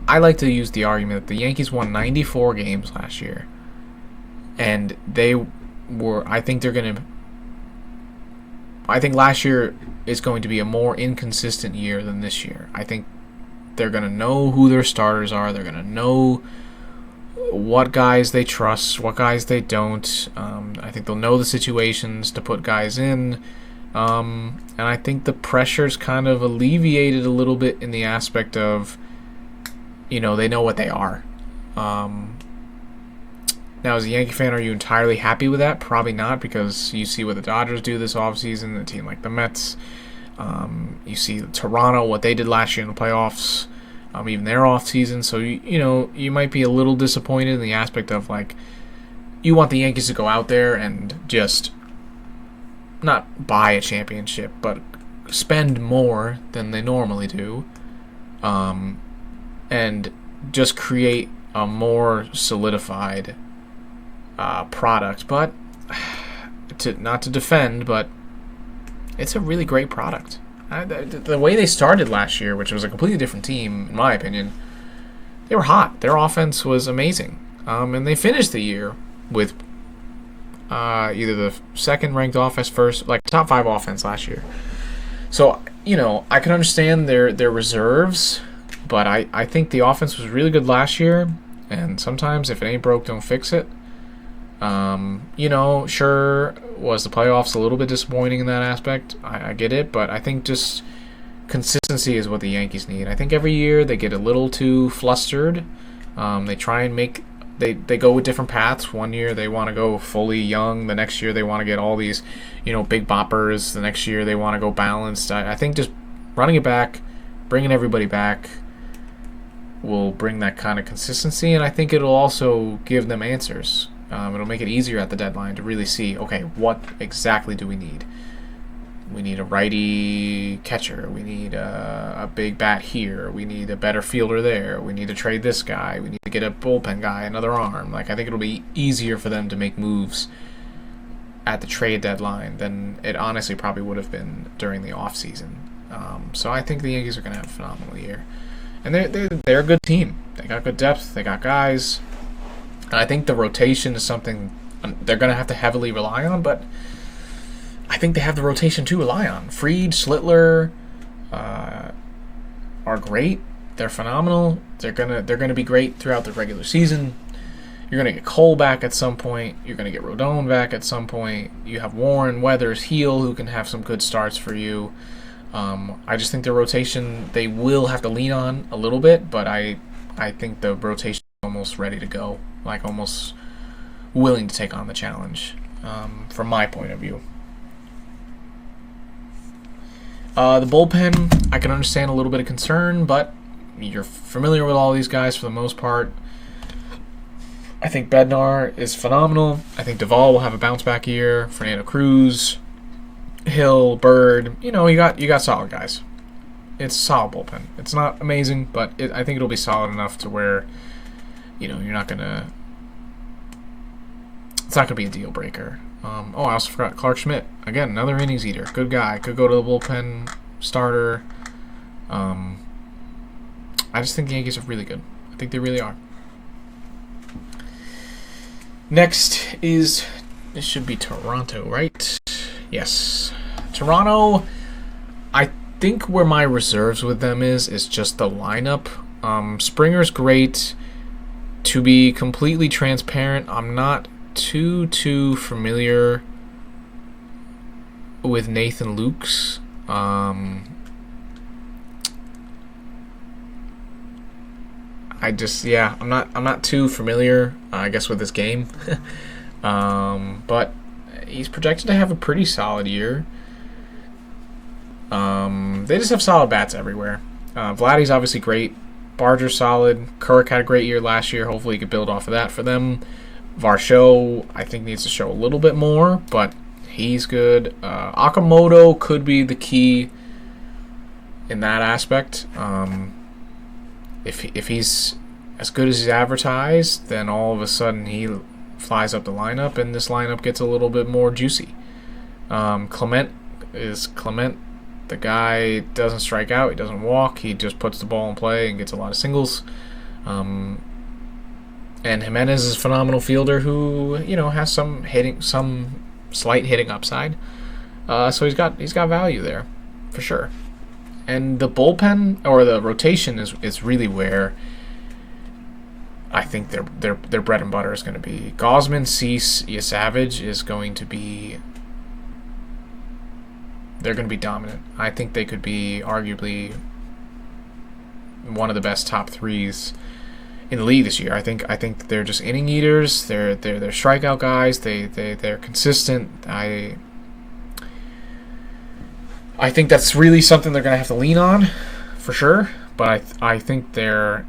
I like to use the argument that the Yankees won 94 games last year. And they were... I think last year is going to be a more inconsistent year than this year. I think they're going to know who their starters are. They're going to know what guys they trust, what guys they don't. I think they'll know the situations to put guys in. And I think the pressure's kind of alleviated a little bit in the aspect of, they know what they are. Now, as a Yankee fan, are you entirely happy with that? Probably not, because you see what the Dodgers do this offseason, a team like the Mets. You see Toronto, what they did last year in the playoffs, even their offseason. So, you might be a little disappointed in the aspect of, you want the Yankees to go out there and just not buy a championship, but spend more than they normally do, and just create a more solidified product. But not to defend, but it's a really great product. The way they started last year, which was a completely different team, in my opinion, they were hot. Their offense was amazing. And they finished the year with either the second-ranked offense, top 5 offense last year. So, I can understand their reserves, but I think the offense was really good last year, and sometimes if it ain't broke, don't fix it. Sure, was the playoffs a little bit disappointing in that aspect? I get it, but I think just consistency is what the Yankees need. I think every year they get a little too flustered. They try and they go with different paths. One year they want to go fully young. The next year they want to get all these, big boppers. The next year they want to go balanced. I think just running it back, bringing everybody back, will bring that kind of consistency, and I think it'll also give them answers. It'll make it easier at the deadline to really see, okay, what exactly do we need? We need a righty catcher. We need a big bat here. We need a better fielder there. We need to trade this guy. We need to get a bullpen guy, another arm. I think it'll be easier for them to make moves at the trade deadline than it honestly probably would have been during the offseason. So I think the Yankees are going to have a phenomenal year. And they're a good team. They got good depth. They got guys. And I think the rotation is something they're going to have to heavily rely on, but I think they have the rotation to rely on. Fried, Schlittler are great. They're phenomenal. They're gonna be great throughout the regular season. You're going to get Cole back at some point. You're going to get Rodon back at some point. You have Warren, Weathers, Heel, who can have some good starts for you. I just think the rotation, they will have to lean on a little bit, but I think the rotation is almost ready to go, like almost willing to take on the challenge, from my point of view. The bullpen, I can understand a little bit of concern, but you're familiar with all these guys for the most part. I think Bednar is phenomenal. I think Duvall will have a bounce back year. Fernando Cruz, Hill, Bird. You got solid guys. It's a solid bullpen. It's not amazing, but I think it'll be solid enough to where, you're not gonna. It's not gonna be a deal breaker. I also forgot Clark Schmidt. Again, another innings eater. Good guy. Could go to the bullpen starter. I just think the Yankees are really good. I think they really are. Next this should be Toronto, right? Yes. Toronto, I think where my reserves with them is just the lineup. Springer's great. To be completely transparent, I'm not too familiar with Nathan Lukes. I'm not too familiar, I guess, with this game. But he's projected to have a pretty solid year. They just have solid bats everywhere. Vladdy's obviously great. Barger's solid. Kirk had a great year last year. Hopefully he could build off of that for them. Varsho, I think, needs to show a little bit more, but he's good. Okamoto could be the key in that aspect. If he's as good as he's advertised, then all of a sudden he flies up the lineup, and this lineup gets a little bit more juicy. Clement. The guy doesn't strike out. He doesn't walk. He just puts the ball in play and gets a lot of singles. And Jimenez is a phenomenal fielder who, has some slight hitting upside. So he's got value there, for sure. And the bullpen or the rotation is really where I think their bread and butter is going to be. Gausman, Cease, Savage is going to be. They're going to be dominant. I think they could be arguably one of the best top threes in the league this year. I think they're just inning eaters. They're strikeout guys. They're consistent. I think that's really something they're going to have to lean on, for sure. But I think they're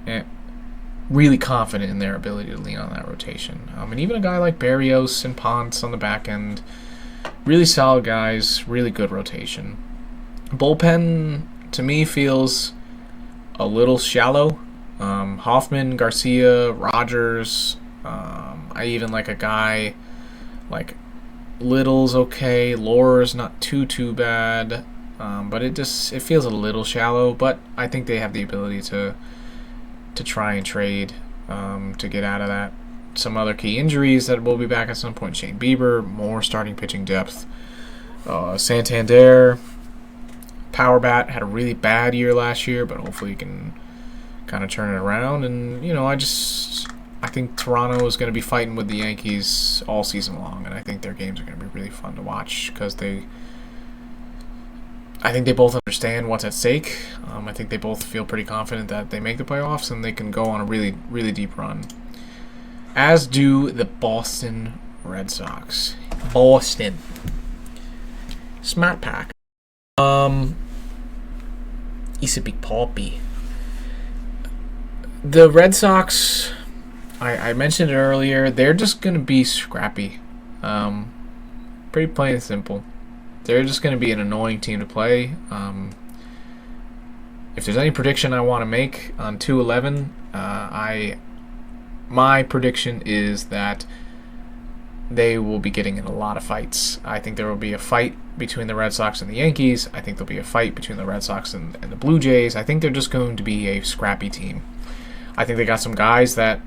really confident in their ability to lean on that rotation. And even a guy like Barrios and Ponce on the back end, really solid guys, really good rotation. Bullpen, to me, feels a little shallow. Hoffman, Garcia, Rogers. I even like a guy like Little's okay. Lore's not too bad. But it feels a little shallow. But I think they have the ability to try and trade to get out of that. Some other key injuries that will be back at some point. Shane Bieber, more starting pitching depth. Santander, power bat, had a really bad year last year, but hopefully he can kind of turn it around. And, I think Toronto is going to be fighting with the Yankees all season long, and I think their games are going to be really fun to watch because I think they both understand what's at stake. I think they both feel pretty confident that they make the playoffs and they can go on a really, really deep run. As do the Boston Red Sox. Boston. Smart Pack. He's a big poppy. The Red Sox, I mentioned it earlier, they're just going to be scrappy. Pretty plain and simple. They're just going to be an annoying team to play. If there's any prediction I want to make on 2-11, my prediction is that they will be getting in a lot of fights. I think there will be a fight between the Red Sox and the Yankees. I think there'll be a fight between the Red Sox and the Blue Jays. I think they're just going to be a scrappy team. I think they got some guys that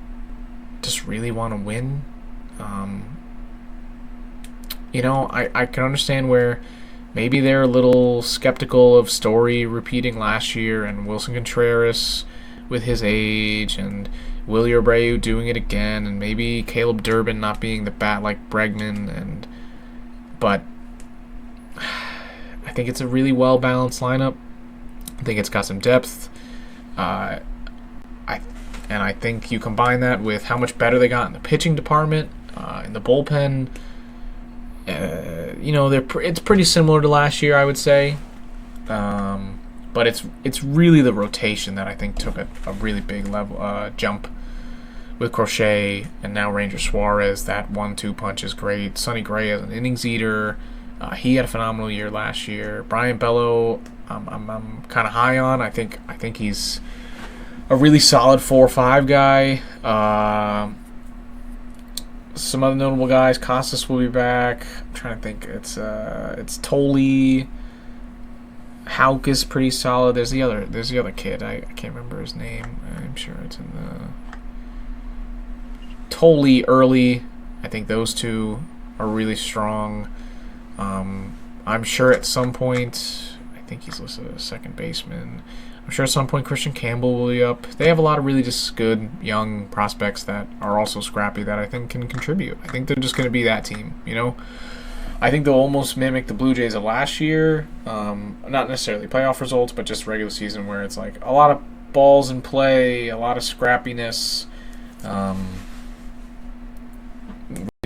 just really want to win. I can understand where maybe they're a little skeptical of Story repeating last year and Wilson Contreras with his age and Willie Abreu doing it again, and maybe Caleb Durbin not being the bat like Bregman, but I think it's a really well balanced lineup. I think it's got some depth. I think you combine that with how much better they got in the pitching department, in the bullpen. It's pretty similar to last year, I would say. But it's really the rotation that I think took a really big level jump with Crochet and now Ranger Suarez. That 1-2 punch is great. Sonny Gray as an innings eater. He had a phenomenal year last year. Brian Bello, I'm kind of high on. I think he's a really solid 4-5 guy. Some other notable guys. Costas will be back. I'm trying to think. It's Tolley. Hauk is pretty solid. There's the other kid. I can't remember his name. I'm sure it's in the Tolley early. I think those two are really strong. I'm sure at some point, I think he's listed as second baseman. I'm sure at some point Christian Campbell will be up. They have a lot of really just good young prospects that are also scrappy that I think can contribute. I think they're just going to be that team, I think they'll almost mimic the Blue Jays of last year. Not necessarily playoff results, but just regular season where it's like a lot of balls in play, a lot of scrappiness, really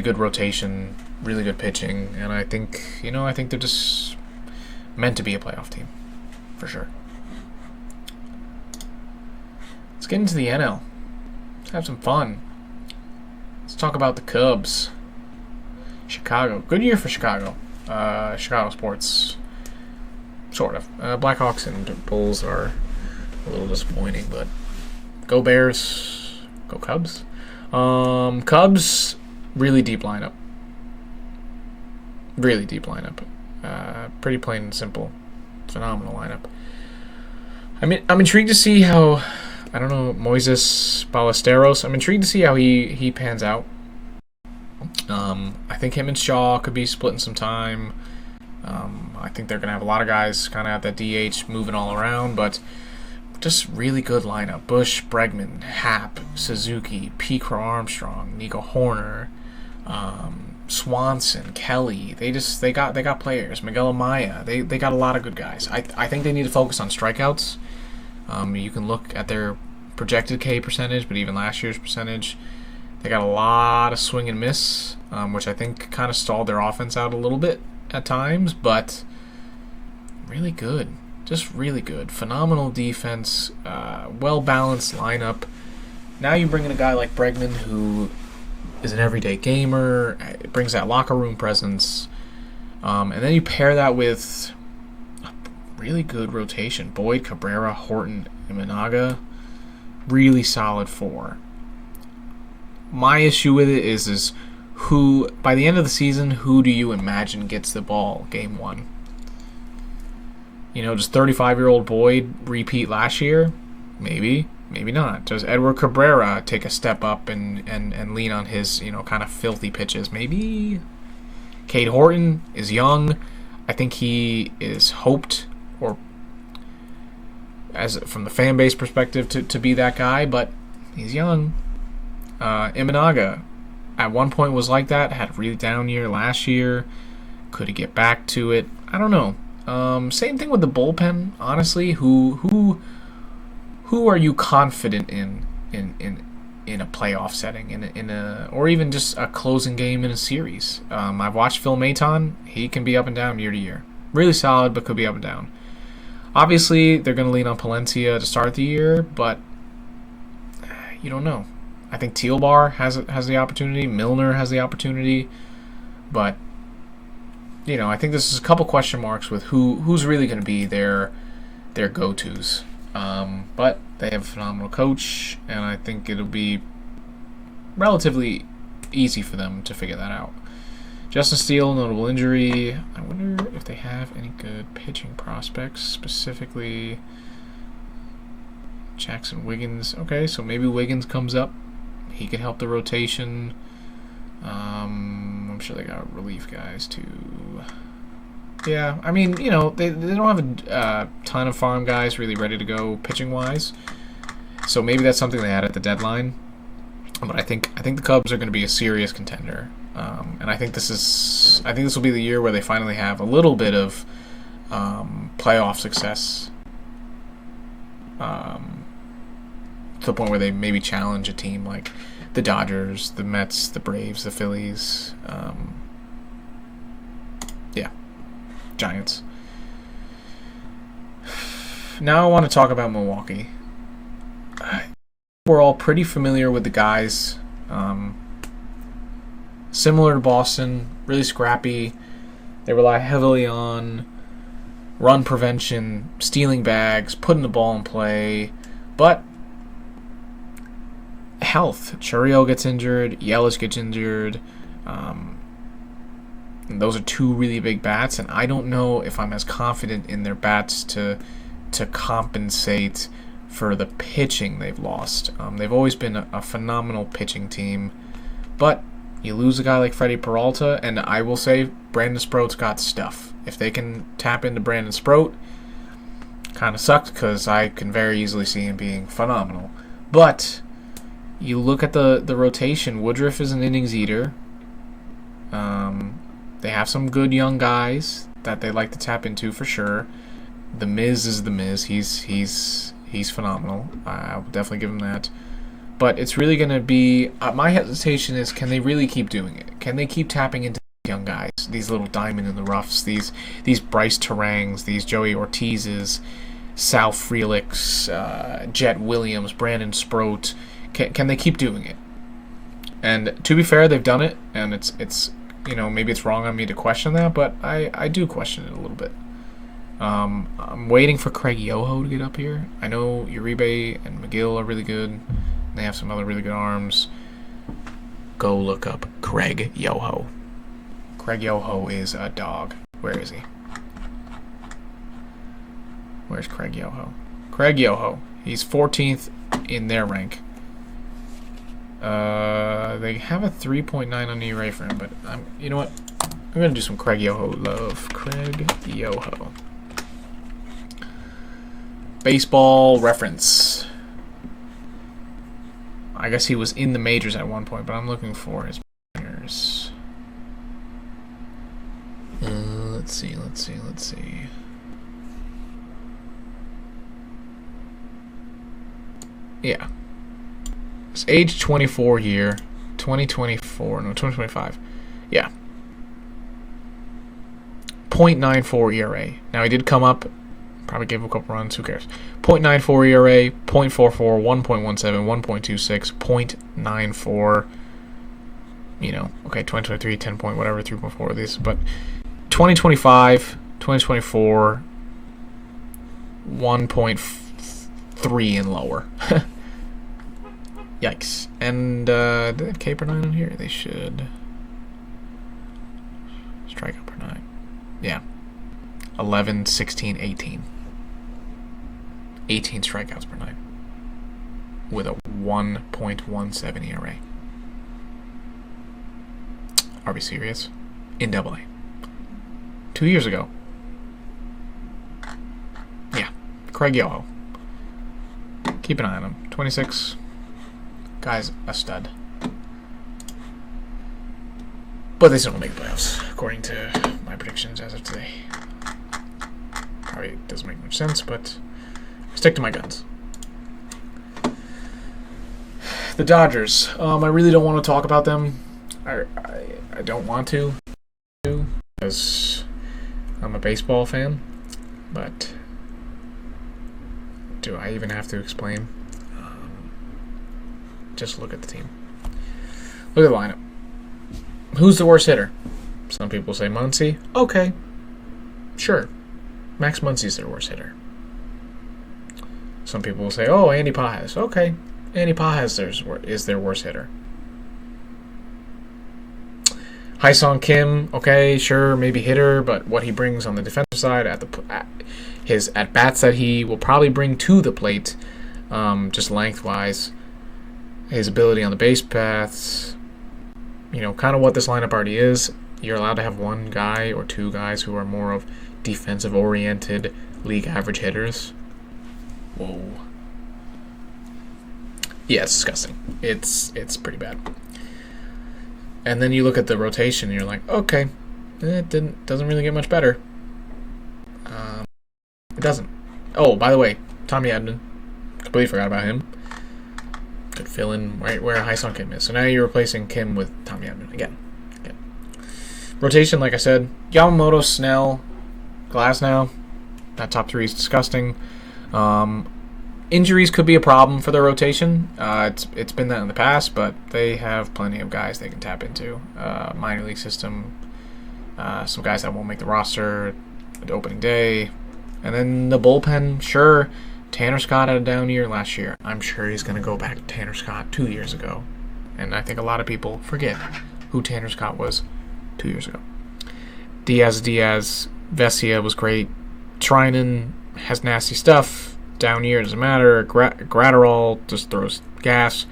good rotation, really good pitching, and I think they're just meant to be a playoff team, for sure. Let's get into the NL. Let's have some fun. Let's talk about the Cubs. Chicago. Good year for Chicago. Chicago sports. Sort of. Blackhawks and Bulls are a little disappointing, but go Bears. Go Cubs. Cubs, really deep lineup. Really deep lineup. Pretty plain and simple. Phenomenal lineup. I mean, I'm intrigued to see how, I don't know, Moises Ballesteros. I'm intrigued to see how he pans out. I think him and Shaw could be splitting some time. I think they're going to have a lot of guys kind of at that DH moving all around, but just really good lineup. Bush, Bregman, Happ, Suzuki, P. Crow Armstrong, Nico Horner, Swanson, Kelly. They got players. Miguel Amaya. They got a lot of good guys. I think they need to focus on strikeouts. You can look at their projected K percentage, but even last year's percentage. They got a lot of swing and miss, which I think kind of stalled their offense out a little bit at times, but really good. Just really good. Phenomenal defense, well-balanced lineup. Now you bring in a guy like Bregman who is an everyday gamer, brings that locker room presence, and then you pair that with a really good rotation. Boyd, Cabrera, Horton, Imanaga. Really solid 4. My issue with it is who, by the end of the season, who do you imagine gets the ball game 1? Does 35-year-old Boyd repeat last year? Maybe, maybe not. Does Edward Cabrera take a step up and lean on his, kind of filthy pitches? Maybe. Cade Horton is young. I think he is hoped, or as from the fan base perspective, to be that guy, but he's young. Imanaga at one point was like that, had a really down year last year. Could he get back to it? I don't know. Same thing with the bullpen, honestly. Who are you confident in a playoff setting, in a or even just a closing game in a series? I've watched Phil Maton. He can be up and down year to year. Really solid, but could be up and down. Obviously, they're going to lean on Palencia to start the year, but you don't know. I think Tealbar has the opportunity. Milner has the opportunity. But, I think this is a couple question marks with who's really going to be their go-tos. But they have a phenomenal coach, and I think it'll be relatively easy for them to figure that out. Justin Steele, notable injury. I wonder if they have any good pitching prospects, specifically Jackson Wiggins. Okay, so maybe Wiggins comes up. He could help the rotation. I'm sure they got relief guys too. Yeah, I mean, they don't have a ton of farm guys really ready to go pitching wise. So maybe that's something they had at the deadline. But I think the Cubs are going to be a serious contender, and I think this will be the year where they finally have a little bit of playoff success, to the point where they maybe challenge a team like the Dodgers, the Mets, the Braves, the Phillies, Giants. Now I want to talk about Milwaukee. We're all pretty familiar with the guys. Similar to Boston, really scrappy. They rely heavily on run prevention, stealing bags, putting the ball in play. But health. Churiel gets injured. Yelich gets injured. And those are two really big bats, and I don't know if I'm as confident in their bats to compensate for the pitching they've lost. They've always been a phenomenal pitching team, but you lose a guy like Freddie Peralta, and I will say Brandon Sproat's got stuff. If they can tap into Brandon Sproat, kind of sucked because I can very easily see him being phenomenal. But you look at the rotation. Woodruff is an innings eater. They have some good young guys that they like to tap into for sure. The Miz is the Miz. He's phenomenal. I'll definitely give him that. But it's really going to be... my hesitation is, can they really keep doing it? Can they keep tapping into young guys? These little diamond in the roughs. These Bryce Terangs. These Joey Ortizes. Sal Freliks. Jet Williams. Brandon Sproat. Can they keep doing it? And to be fair, they've done it. And it's maybe it's wrong on me to question that, but I do question it a little bit. I'm waiting for Craig Yoho to get up here. I know Uribe and McGill are really good. They have some other really good arms. Go look up Craig Yoho. Craig Yoho is a dog. Where is he? Where's Craig Yoho? Craig Yoho. He's 14th in their rank. They have a 3.9 on the ERA for him, but you know what? I'm going to do some Craig Yoho love. Craig Yoho. Baseball reference. I guess he was in the majors at one point, but I'm looking for his minors. Let's see. Yeah. It's age 24 year. 2025. Yeah. .94 ERA. Now he did come up. Probably gave him a couple runs. Who cares? .94 ERA, .44, 1.17, 1.26, .94. Okay, 2023, 10 point, whatever, 3.4 of these. But 2025, 2024, 1.3 and lower. Yikes. And do they have K per 9 on here? They should. Strikeout per 9. Yeah. 11, 16, 18. 18 strikeouts per 9. With a 1.17 ERA. Are we serious? In AA. 2 years ago. Yeah. Craig Yoho. Keep an eye on him. 26. Guy's a stud. But they still don't make the playoffs, according to my predictions as of today. Probably doesn't make much sense, but I stick to my guns. The Dodgers. I really don't want to talk about them. I don't want to, because I'm a baseball fan. But do I even have to explain? Just look at the team. Look at the lineup. Who's the worst hitter? Some people say Muncy. Okay. Sure. Max Muncy's their worst hitter. Some people will say, oh, Andy Pages. Okay. Andy Pages is their worst hitter. Hyun-Sung Kim, okay, sure, maybe hitter, but what he brings on the defensive side, his at-bats that he will probably bring to the plate, just lengthwise, his ability on the base paths, kind of what this lineup already is. You're allowed to have one guy or two guys who are more of defensive-oriented league average hitters. Whoa. Yeah, it's disgusting. It's pretty bad. And then you look at the rotation, and you're like, okay, it doesn't really get much better. It doesn't. Oh, by the way, Tommy Edman. Completely forgot about him. Could fill in right where Hyesung Kim is. So now you're replacing Kim with Tommy Edman again. Rotation, like I said, Yamamoto, Snell, Glasnow. That top three is disgusting. Injuries could be a problem for their rotation. It's been that in the past, but they have plenty of guys they can tap into. Minor league system. Some guys that won't make the roster at opening day. And then the bullpen, sure. Tanner Scott had a down year last year. I'm sure he's going to go back to Tanner Scott 2 years ago. And I think a lot of people forget who Tanner Scott was 2 years ago. Diaz, Vesia was great. Trinan has nasty stuff. Down year doesn't matter. Gratterall just throws gas.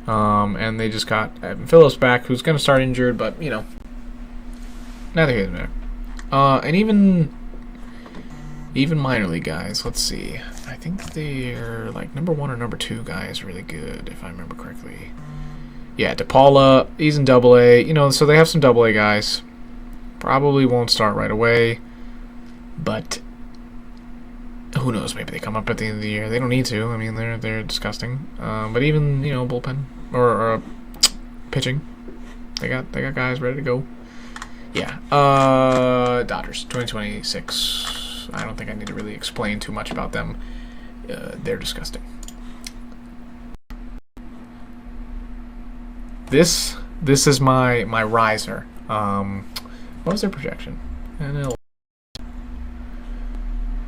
And they just got Evan Phillips back, who's going to start injured, but, neither here nor there. And even minor league guys, let's see. I think they're like number 1 or number 2 guy is really good, if I remember correctly. Yeah, DePaula, he's in AA. So they have some AA guys. Probably won't start right away, but who knows? Maybe they come up at the end of the year. They don't need to. I mean, they're disgusting. But even bullpen or pitching, they got guys ready to go. Yeah. Dodgers 2026. I don't think I need to really explain too much about them. They're disgusting. This is my riser. What was their projection?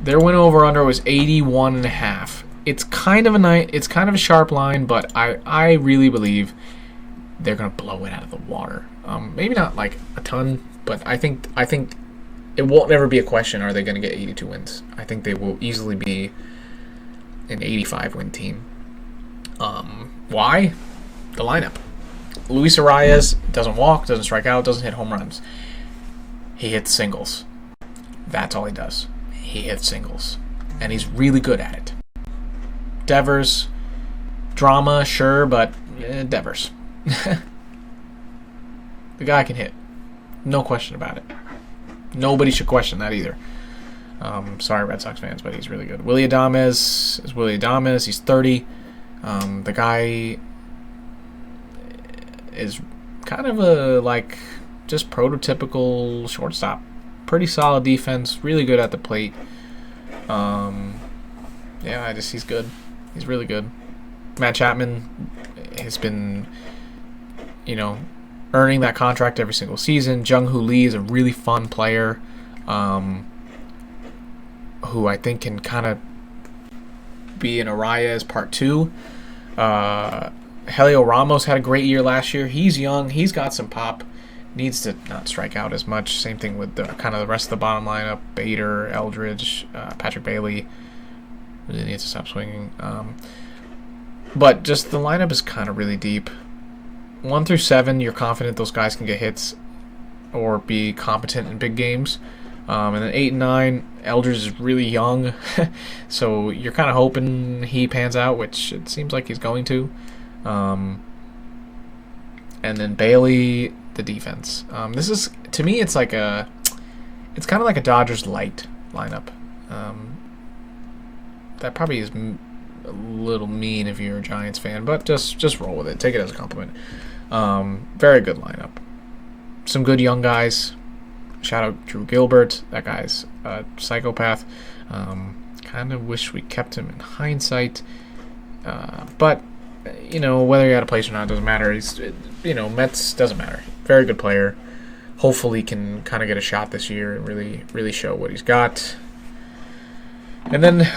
Their win over under was 81.5. It's kind of a sharp line, but I really believe they're gonna blow it out of the water. Maybe not like a ton, but I think it won't never be a question. Are they gonna get 82 wins? I think they will easily be an 85 win team. Why? The lineup. Luis Arias doesn't walk, doesn't strike out, doesn't hit home runs. He hits singles. That's all he does. He hits singles. And he's really good at it. Devers, drama, sure, but Devers. The guy can hit. No question about it. Nobody should question that either. Sorry, Red Sox fans, but he's really good. Willy Adames is Willy Adames. He's 30. The guy is kind of a, just prototypical shortstop. Pretty solid defense. Really good at the plate. He's good. He's really good. Matt Chapman has been, earning that contract every single season. Jung-Hoo Lee is a really fun player who I think can kind of be an Arias part 2. Helio Ramos had a great year last year. He's young. He's got some pop. Needs to not strike out as much. Same thing with the rest of the bottom lineup. Bader, Eldridge, Patrick Bailey. Really needs to stop swinging. But just the lineup is kind of really deep. 1 through 7, you're confident those guys can get hits or be competent in big games. And then 8 and 9, Eldridge is really young. So you're kind of hoping he pans out, which it seems like he's going to. And then Bailey, the defense. This is, to me, it's kind of like a Dodgers light lineup. That probably is a little mean if you're a Giants fan, but just roll with it. Take it as a compliment. Very good lineup. Some good young guys. Shout out Drew Gilbert. That guy's a psychopath. Kind of wish we kept him in hindsight. But whether he had a place or not doesn't matter. He's, Mets doesn't matter. Very good player. Hopefully can kind of get a shot this year and really show what he's got. And then,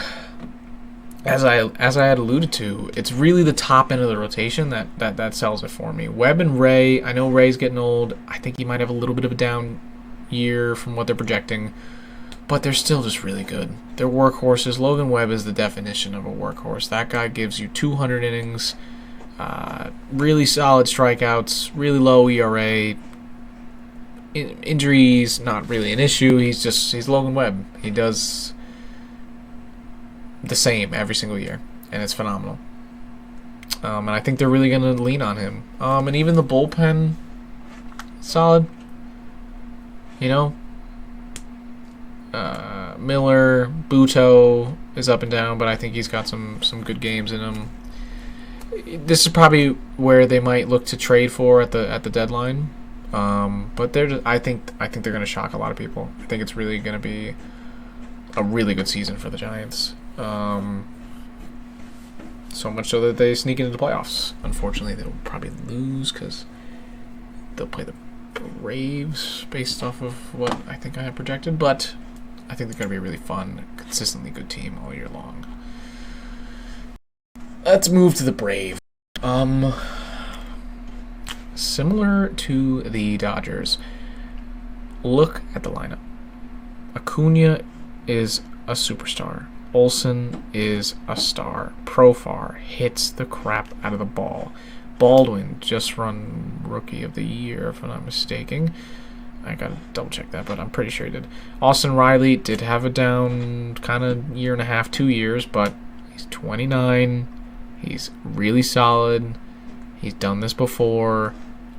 as I had alluded to, it's really the top end of the rotation that sells it for me. Webb and Ray. I know Ray's getting old. I think he might have a little bit of a down year from what they're projecting, but they're still just really good. They're workhorses. Logan Webb is the definition of a workhorse. That guy gives you 200 innings, really solid strikeouts, really low ERA. Injuries, not really an issue. He's Logan Webb. He does the same every single year, and it's phenomenal. And I think they're really going to lean on him. And even the bullpen, solid. You know? Miller, Buto is up and down, but I think he's got some good games in him. This is probably where they might look to trade for at the deadline. But I think they're going to shock a lot of people. I think it's really going to be a really good season for the Giants. So much so that they sneak into the playoffs. Unfortunately, they'll probably lose because they'll play the Braves based off of what I think I have projected. But I think they're going to be a really fun, consistently good team all year long. Let's move to the Braves. Similar to the Dodgers, look at the lineup. Acuna is a superstar. Olsen is a star. Profar hits the crap out of the ball. Baldwin just run Rookie of the Year, if I'm not mistaken. I gotta double check that, but I'm pretty sure he did. Austin Riley did have a down kind of year and a half, 2 years, but he's 29. He's really solid. He's done this before.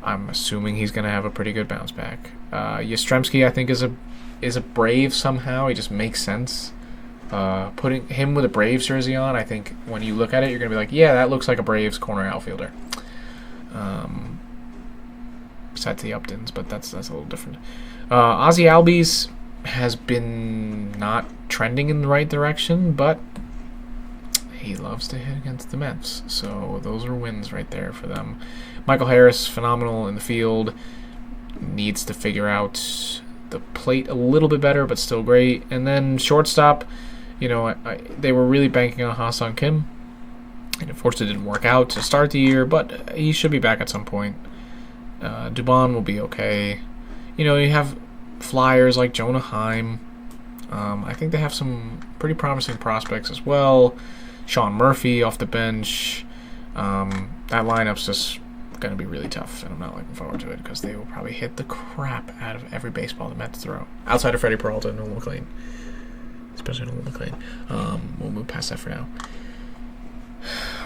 I'm assuming he's gonna have a pretty good bounce back. Yastrzemski, I think, is a Brave somehow. He just makes sense. Putting him with a Braves jersey on, I think when you look at it, you're gonna be like, yeah, that looks like a Braves corner outfielder. Besides the Uptons, but that's a little different. Ozzy Albies has been not trending in the right direction, but he loves to hit against the Mets, so those are wins right there for them. Michael Harris, phenomenal in the field, needs to figure out the plate a little bit better, but still great. And then shortstop, they were really banking on Ha-Seong Kim, and unfortunately it didn't work out to start the year, but he should be back at some point. Dubon will be okay. You have flyers like Jonah Heim. I think they have some pretty promising prospects as well. Sean Murphy off the bench. That lineup's just going to be really tough, and I'm not looking forward to it because they will probably hit the crap out of every baseball the Mets throw. Outside of Freddie Peralta and Nolan McLean. Especially Nolan McLean. We'll move past that for now.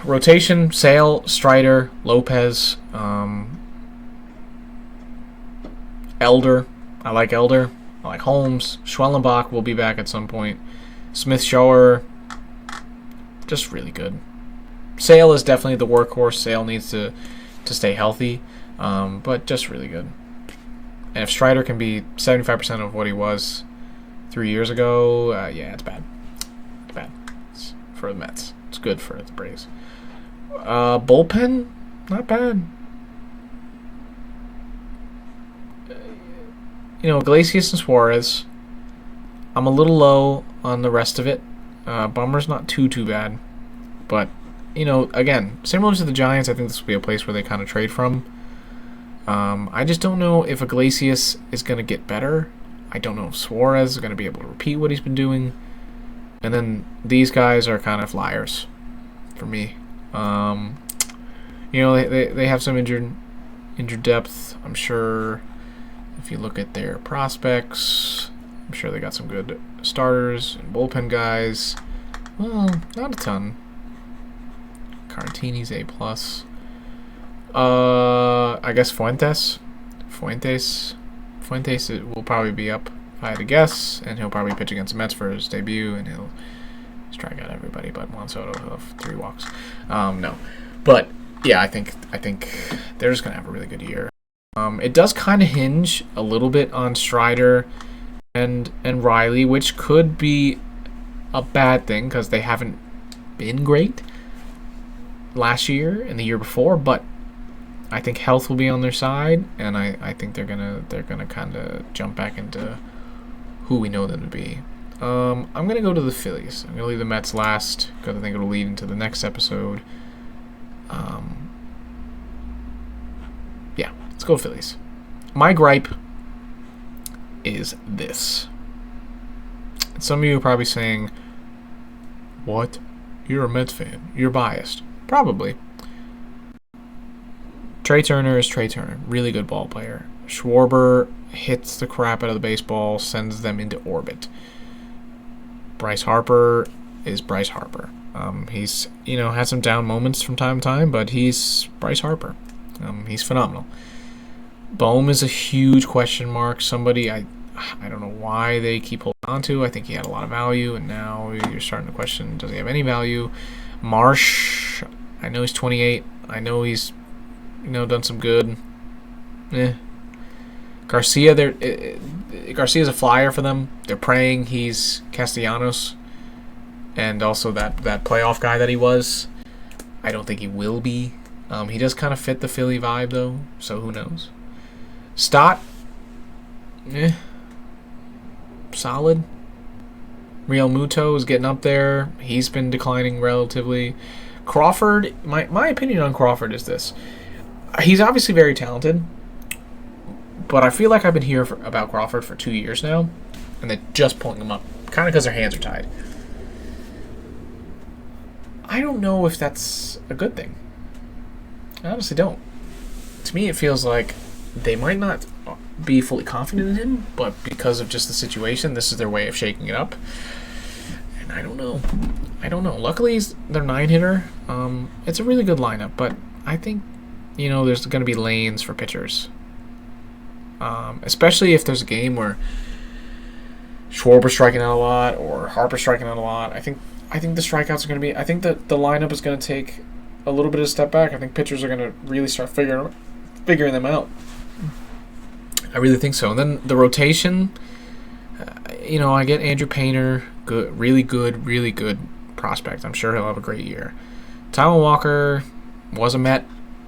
Rotation, Sale, Strider, Lopez, Elder. I like Elder. I like Holmes. Schwellenbach will be back at some point. Smith Shore, just really good. Sale is definitely the workhorse. Sale needs to stay healthy, but just really good. And if Strider can be 75% of what he was 3 years ago, yeah, it's bad. It's bad. It's for the Mets. It's good for the Braves. Bullpen, not bad. Iglesias and Suarez. I'm a little low on the rest of it. Bummer's not too bad. But, again, similar to the Giants, I think this will be a place where they kind of trade from. I just don't know if Iglesias is going to get better. I don't know if Suarez is going to be able to repeat what he's been doing. And then these guys are kind of flyers for me. They have some injured depth. I'm sure if you look at their prospects, I'm sure they got some good starters and bullpen guys. Well, not a ton. Cartini's A+. I guess Fuentes will probably be up, if I had to guess, and he'll probably pitch against the Mets for his debut, and he'll strike out everybody but Juan Soto of 3 walks. No. But, yeah, I think they're just going to have a really good year. It does kind of hinge a little bit on Strider and Riley, which could be a bad thing because they haven't been great last year and the year before, but I think health will be on their side, and I think they're gonna kind of jump back into who we know them to be. I'm gonna go to the Phillies. I'm gonna leave the Mets last because I think it'll lead into the next episode. Yeah, let's go Phillies. My gripe is this. Some of you are probably saying, "What? You're a Mets fan. You're biased." Probably. Trey Turner is Trey Turner. Really good ball player. Schwarber hits the crap out of the baseball, sends them into orbit. Bryce Harper is Bryce Harper. He's had some down moments from time to time, but he's Bryce Harper. He's phenomenal. Bohm is a huge question mark. Somebody I don't know why they keep holding on to. I think he had a lot of value, and now you're starting to question, does he have any value? Marsh, I know he's 28. I know he's done some good. Garcia, Garcia's a flyer for them. They're praying he's Castellanos, and also that playoff guy that he was. I don't think he will be. He does kind of fit the Philly vibe though, so who knows? Stott, solid. Real Muto is getting up there. He's been declining relatively. Crawford, my opinion on Crawford is this. He's obviously very talented, but I feel like I've been hearing about Crawford for 2 years now, and they're just pulling him up, kind of because their hands are tied. I don't know if that's a good thing. I honestly don't. To me, it feels like they might not be fully confident in him, but because of just the situation, this is their way of shaking it up. And I don't know. Luckily, they're 9-hitter. It's a really good lineup, but I think, there's going to be lanes for pitchers. Especially if there's a game where Schwarber's striking out a lot or Harper's striking out a lot. I think the strikeouts are going to be... I think that the lineup is going to take a little bit of a step back. I think pitchers are going to really start figuring them out. I really think so. And then the rotation, I get Andrew Painter, really good prospect. I'm sure he'll have a great year. Taijuan Walker was a Met,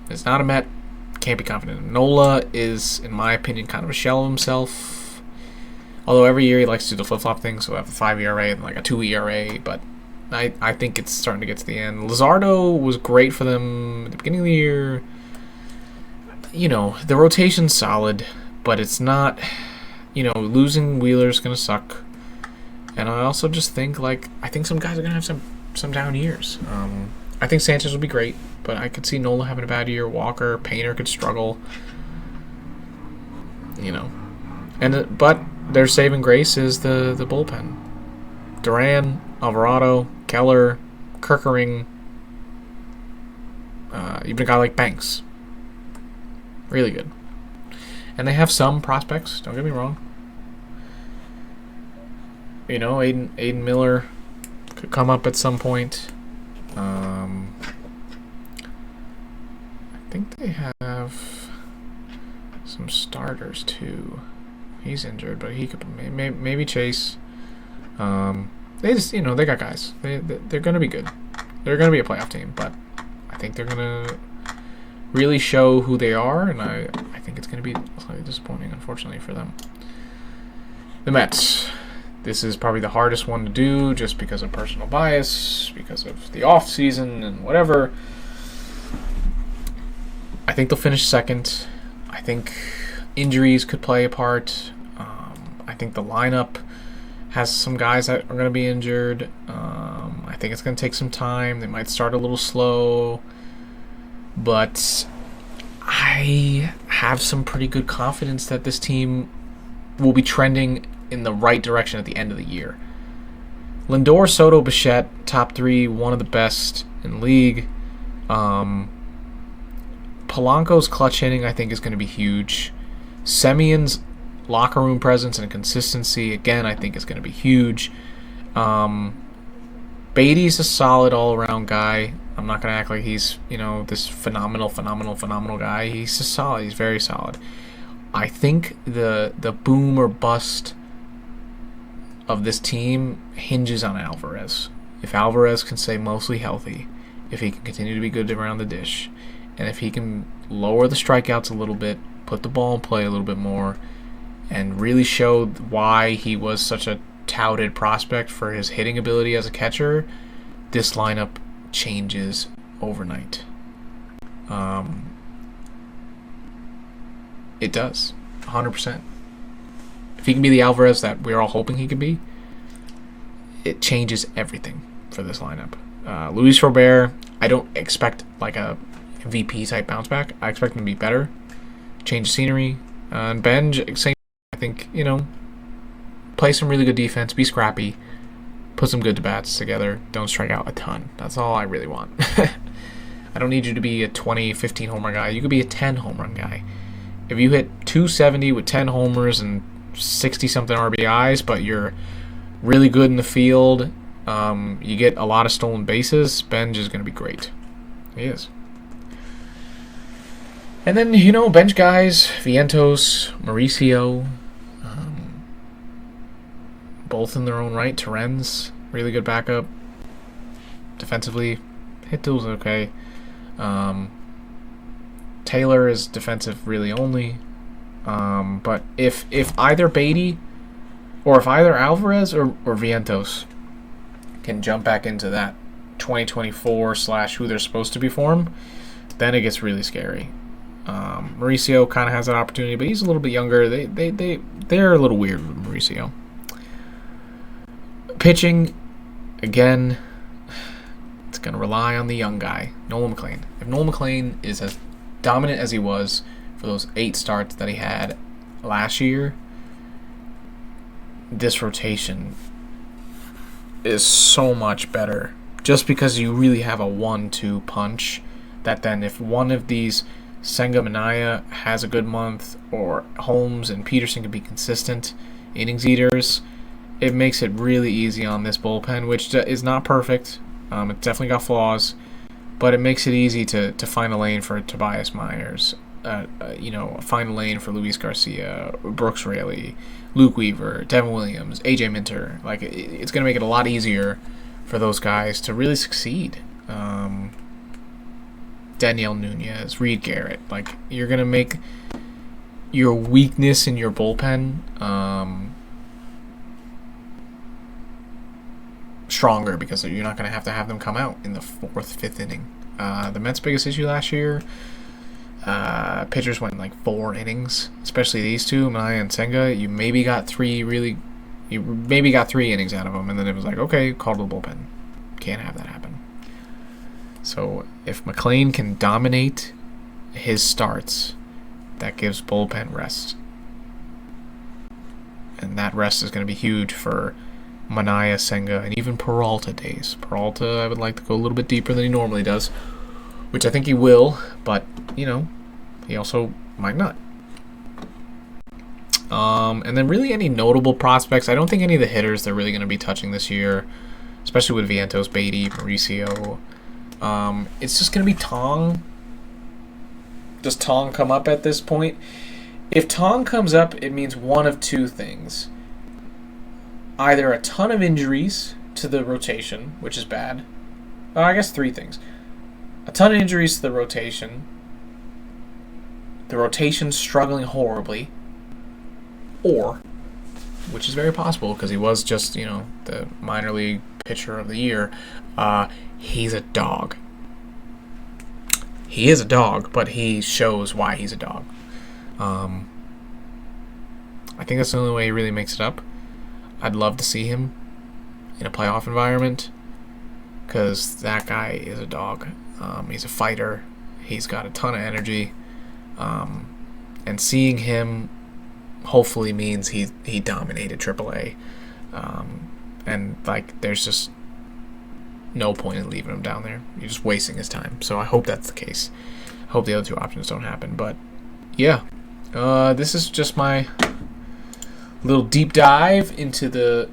is not a Met, can't be confident. Nola is, in my opinion, kind of a shell of himself. Although every year he likes to do the flip-flop thing, so I have a 5 ERA and like a 2 ERA, but I think it's starting to get to the end. Luzardo was great for them at the beginning of the year. The rotation's solid, but it's not, losing Wheeler's going to suck. And I also just think, I think some guys are going to have some down years. I think Sanchez will be great, but I could see Nola having a bad year. Walker, Painter could struggle. But their saving grace is the bullpen. Duran, Alvarado, Keller, Kerkering, even a guy like Banks. Really good. And they have some prospects, don't get me wrong. Aiden Miller could come up at some point. I think they have some starters too. He's injured, but he could maybe Chase. They just they got guys. They're gonna be good. They're gonna be a playoff team, but I think they're gonna really show who they are, and I think it's gonna be slightly disappointing, unfortunately, for them. The Mets. This is probably the hardest one to do, just because of personal bias, because of the off season and whatever. I think they'll finish second. I think injuries could play a part. I think the lineup has some guys that are going to be injured. I think it's going to take some time. They might start a little slow. But I have some pretty good confidence that this team will be trending in the right direction at the end of the year. Lindor, Soto, Bichette, top 3, one of the best in the league. Polanco's clutch hitting, I think, is going to be huge. Semion's locker room presence and consistency, again, I think is going to be huge. Beatty's a solid all-around guy. I'm not going to act like he's, this phenomenal guy. He's just solid. He's very solid. I think the boom or bust of this team hinges on Alvarez. If Alvarez can stay mostly healthy, if he can continue to be good around the dish, and if he can lower the strikeouts a little bit, put the ball in play a little bit more, and really show why he was such a touted prospect for his hitting ability as a catcher, this lineup changes overnight. It does, 100%. If he can be the Alvarez that we're all hoping he could be, it changes everything for this lineup. Luis Robert, I don't expect like a MVP type bounce back. I expect him to be better, change scenery. And Benj, same. I think play some really good defense, be scrappy, put some good bats together. Don't strike out a ton. That's all I really want. I don't need you to be a 20, 15 home run guy. You could be a 10 home run guy. If you hit 270 with 10 homers and 60-something RBIs, but you're really good in the field, you get a lot of stolen bases, Benj is going to be great. He is. And then, bench guys, Vientos, Mauricio, both in their own right. Terens, really good backup. Defensively, Hittel's okay. Taylor is defensive really only. But if either Beatty or if either Alvarez or Vientos can jump back into that 2024 / who they're supposed to be form, then it gets really scary. Mauricio kind of has that opportunity, but he's a little bit younger. They're a little weird with Mauricio. Pitching, again, it's going to rely on the young guy, Nolan McLean. If Nolan McLean is as dominant as he was for those 8 starts that he had last year, this rotation is so much better. Just because you really have a 1-2 punch, that then if one of these, Senga, Minaya, has a good month, or Holmes and Peterson can be consistent innings eaters, it makes it really easy on this bullpen, which is not perfect. It's definitely got flaws, but it makes it easy to find a lane for Tobias Myers, find a lane for Luis Garcia, Brooks Raley, Luke Weaver, Devin Williams, AJ Minter. Like, it's going to make it a lot easier for those guys to really succeed. Daniel Nunez, Reed Garrett. Like, you're going to make your weakness in your bullpen stronger, because you're not going to have them come out in the 4th, 5th inning. The Mets' biggest issue last year, pitchers went like 4 innings, especially these two, Minaya and Senga. You maybe got 3 innings out of them, and then it was like, okay, call to the bullpen. Can't have that happen. So if McLean can dominate his starts, that gives bullpen rest. And that rest is going to be huge for Minaya, Senga, and even Peralta days. Peralta, I would like to go a little bit deeper than he normally does, which I think he will, but, he also might not. And then really any notable prospects, I don't think any of the hitters they're really going to be touching this year, especially with Vientos, Beatty, Mauricio. It's just going to be Tong. Does Tong come up at this point? If Tong comes up, it means one of 2 things. Either a ton of injuries to the rotation, which is bad. I guess 3 things. A ton of injuries to the rotation struggling horribly, or, which is very possible because he was just, the minor league pitcher of the year, he's a dog. He is a dog, but he shows why he's a dog. I think that's the only way he really makes it up. I'd love to see him in a playoff environment, because that guy is a dog. He's a fighter. He's got a ton of energy. And seeing him hopefully means he dominated AAA. And, there's just no point in leaving him down there. You're just wasting his time. So I hope that's the case. I hope the other 2 options don't happen. But, yeah. This is just my little deep dive into the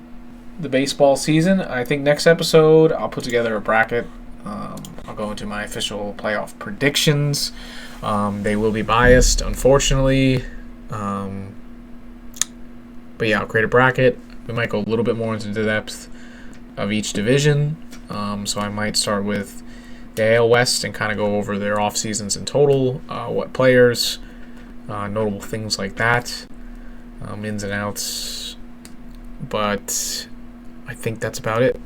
baseball season. I think next episode I'll put together a bracket. I'll go into my official playoff predictions. They will be biased, unfortunately. But yeah, I'll create a bracket. We might go a little bit more into the depth of each division. So I might start with the AL West and kind of go over their off seasons in total, what players, notable things like that, ins and outs. But I think that's about it.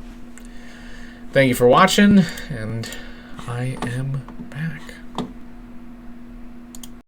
Thank you for watching, and I am back.